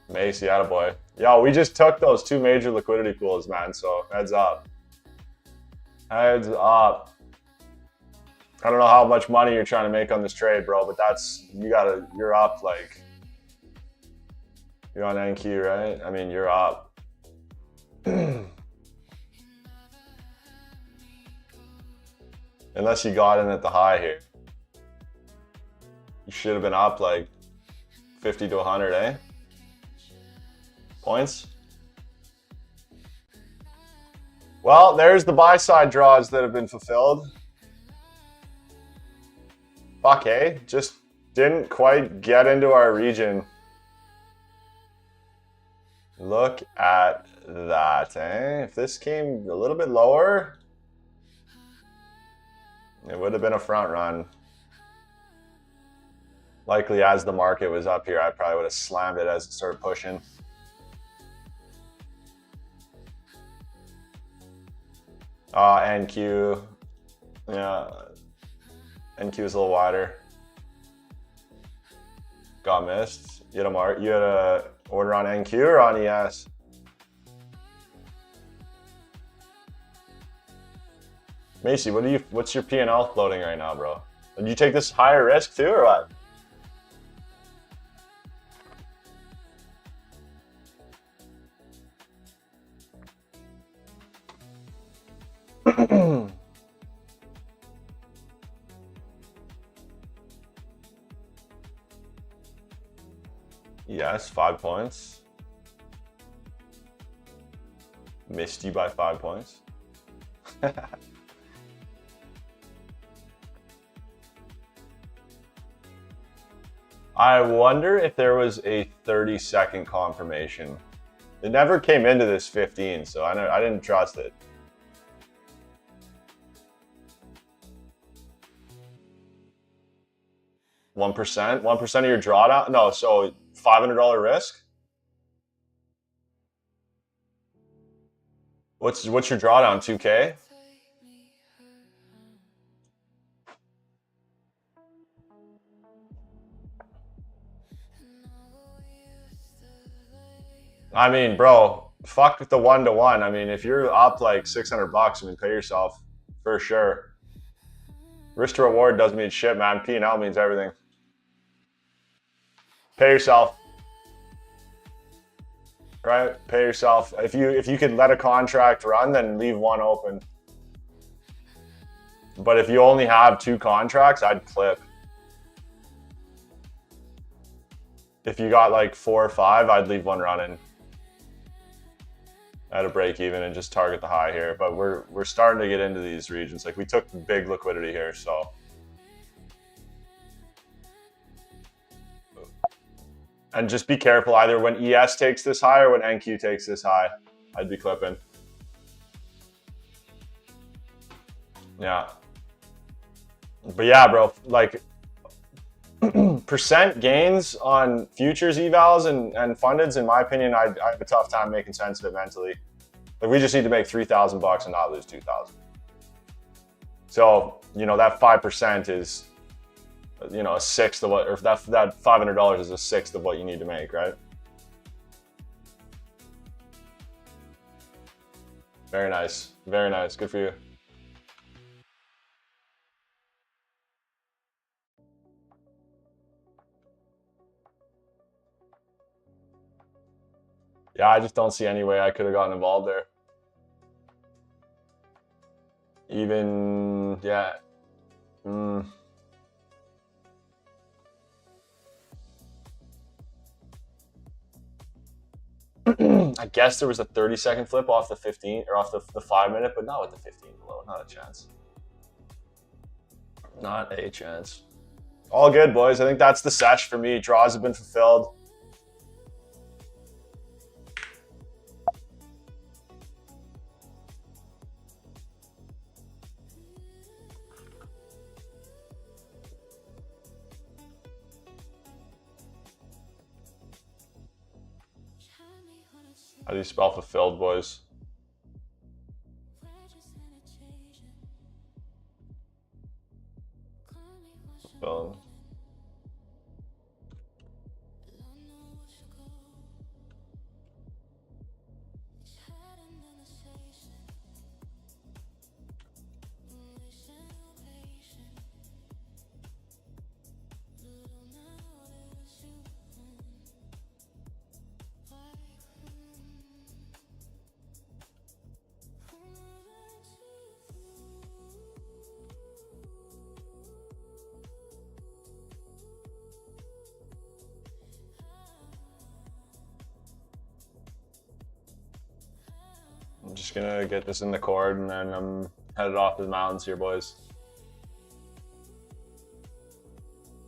B: Macy, attaboy. Yo, we just took those 2 major liquidity pools, man, so heads up. Heads up. I don't know how much money you're trying to make on this trade, bro, but that's, you're up, like, you're on NQ, right? I mean, you're up. Unless you got in at the high here. You should have been up like 50 to 100, eh? Points? Well, there's the buy side draws that have been fulfilled. Fuck, eh? Just didn't quite get into our region. Look at that, eh? If this came a little bit lower, it would have been a front run. Likely as the market was up here, I probably would have slammed it as it started pushing. NQ. Yeah. NQ is a little wider. Got missed. You had a order on NQ or on ES? Macy, what's your P&L floating right now, bro? Did you take this higher risk too, or what? Yes, 5 points. Missed you by 5 points. I wonder if there was a 30-second confirmation. It never came into this 15, so I didn't trust it. $1%? 1% of your drawdown? No, so $500 risk? What's your drawdown? 2K? I mean, bro, fuck the 1-to-1. I mean, if you're up like $600, I mean, pay yourself for sure. Risk to reward doesn't mean shit, man. P&L means everything. Pay yourself. Right? Pay yourself. If you could let a contract run, then leave one open. But if you only have 2 contracts, I'd clip. If you got like 4 or 5, I'd leave one running at a break even and just target the high here. But we're starting to get into these regions. Like we took big liquidity here, so. And just be careful either when ES takes this high or when NQ takes this high. I'd be clipping. Yeah. But yeah, bro, like percent gains on futures evals and fundeds, in my opinion, I have a tough time making sense of it mentally. Like we just need to make $3,000 and not lose 2,000. So, you know, that 5% is, you know, a sixth of what, or that $500 is a sixth of what you need to make, right? Very nice. Very nice. Good for you. Yeah, I just don't see any way I could have gotten involved there. Even, yeah. I guess there was a 30-second flip off the 15 or off the 5 minute, but not with the 15 below. Not a chance. Not a chance. All good, boys. I think that's the sesh for me. Draws have been fulfilled. How do you spell fulfilled, boys? Fulfilled. I'm just gonna get this in the cord and then I'm headed off to the mountains here, boys.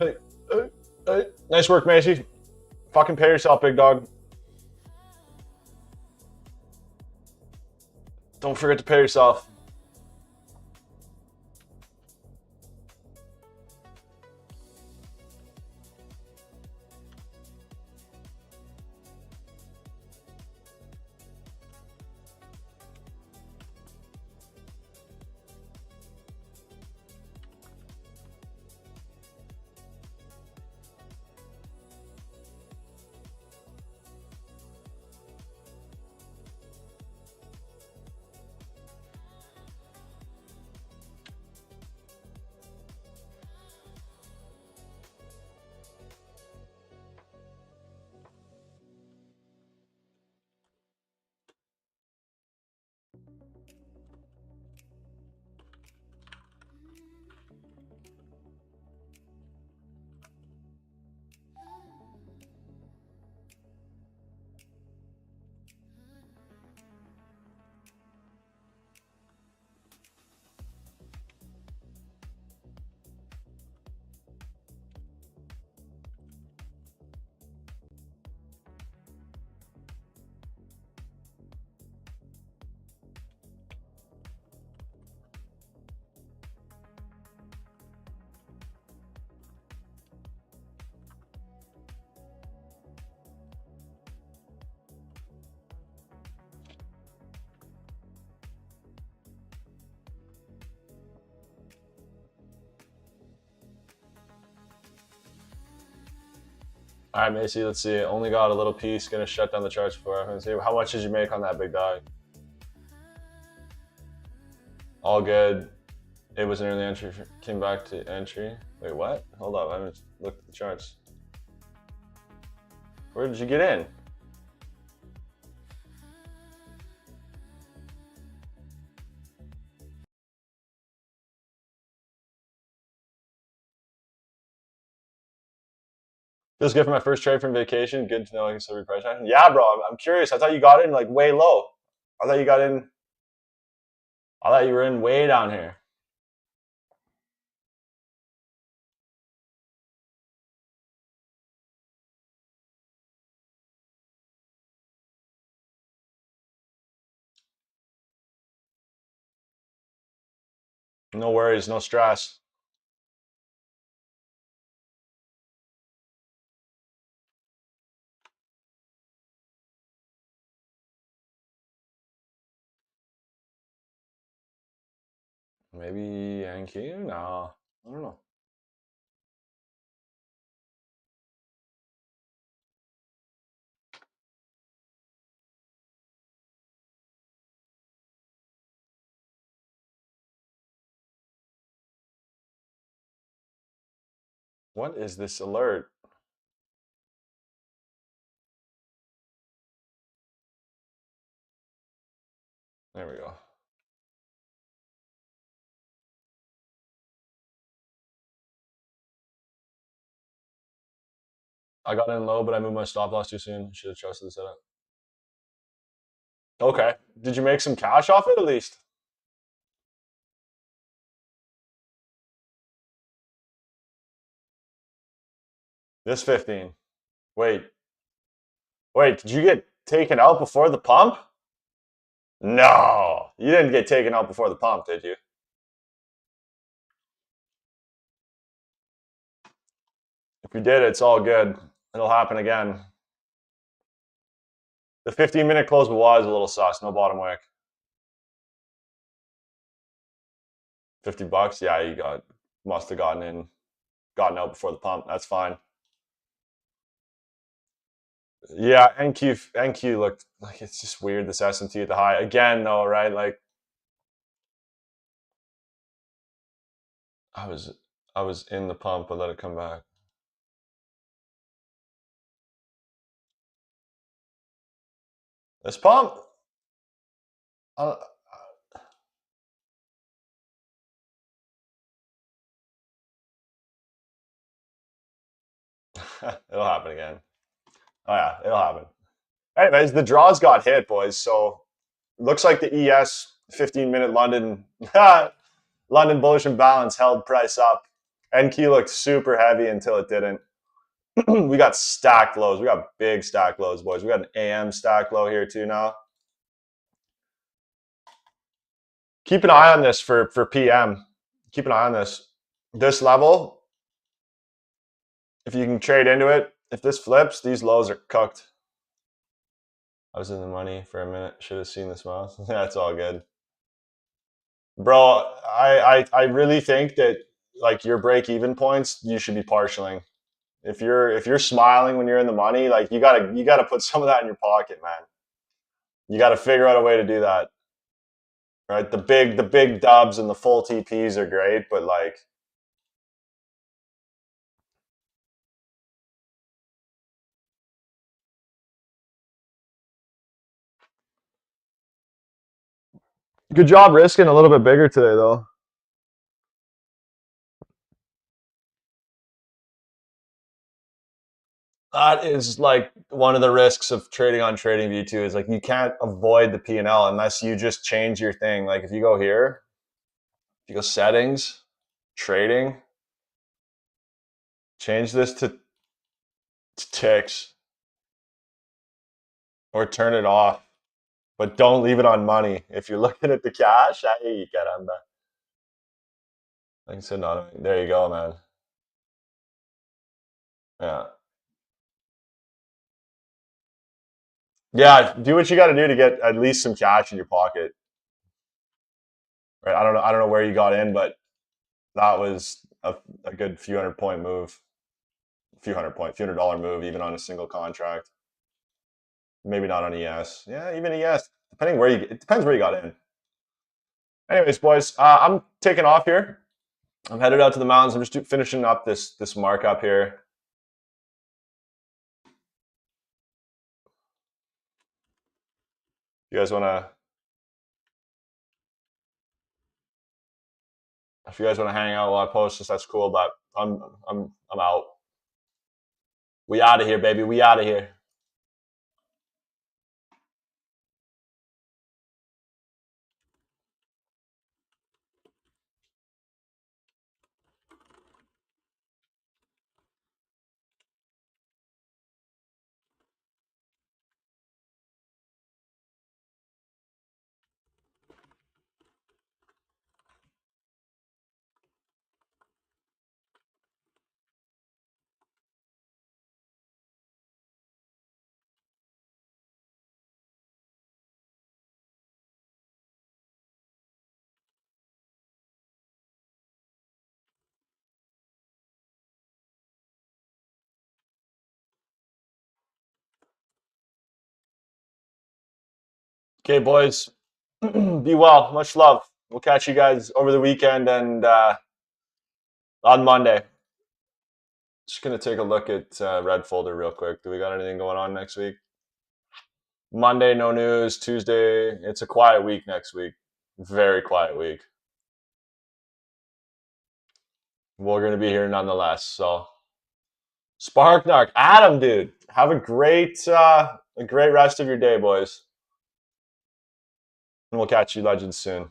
B: Hey, hey, hey. Nice work, Macy. Fucking pay yourself, big dog. Don't forget to pay yourself. All right, Macy, let's see. Only got a little piece. Gonna shut down the charts for us. See how much did you make on that, big dog? All good. It was an early entry. Came back to entry. Wait, what? Hold up. I haven't looked at the charts. Where did you get in? Feels good for my first trade from vacation. Good to know I can still reprice action. Yeah, bro. I'm curious. I thought you got in like way low. I thought you got in. I thought you were in way down here. No worries. No stress. Maybe Yankee? No. I don't know. What is this alert? There we go. I got in low, but I moved my stop loss too soon. Should have trusted the setup. Okay. Did you make some cash off it at least? This 15. Wait, did you get taken out before the pump? No, you didn't get taken out before the pump, did you? If you did, it's all good. It'll happen again. The 15-minute close was a little sus. No bottom wick. $50. Yeah, you must have gotten out before the pump. That's fine. Yeah, NQ looked like it's just weird. This S&T at the high again, though, right? Like I was in the pump, but let it come back. This pump. It'll happen again. Oh yeah, it'll happen. Anyways, the draws got hit, boys. So looks like the ES 15-minute London London bullish and balance held price up. NQ looked super heavy until it didn't. We got stacked lows. We got big stack lows, boys. We got an AM stack low here too now. Keep an eye on this for PM. Keep an eye on this. This level, if you can trade into it, if this flips, these lows are cooked. I was in the money for a minute. Should have seen this mouth. That's all good. Bro, I really think that like your break-even points, you should be partialing. If you're smiling when you're in the money, like you gotta put some of that in your pocket, man. You gotta figure out a way to do that. Right? The big dubs and the full TPs are great, but like good job risking a little bit bigger today though. That is like one of the risks of trading on TradingView too, is like you can't avoid the P&L unless you just change your thing. Like if you go here, if you go settings, trading, change this to ticks or turn it off, but don't leave it on money. If you're looking at the cash, ay caramba. Like I said, no, there you go, man. Yeah. Yeah, do what you got to do to get at least some cash in your pocket. Right? I don't know where you got in, but that was a good few hundred-point move. Few hundred dollar move even on a single contract. Maybe not on ES. Yeah, even ES. It depends where you got in. Anyways, boys, I'm taking off here. I'm headed out to the mountains. I'm just finishing up this markup here. You guys wanna? If you guys want to hang out while I post this, that's cool. But I'm out. We out of here, baby. We out of here. Okay, boys. Be well. Much love. We'll catch you guys over the weekend and on Monday. Just gonna take a look at Red Folder real quick. Do we got anything going on next week? Monday, no news. Tuesday, it's a quiet week next week. Very quiet week. We're gonna be here nonetheless. So, Sparknark, Adam, dude, have a great rest of your day, boys. And we'll catch you legends soon.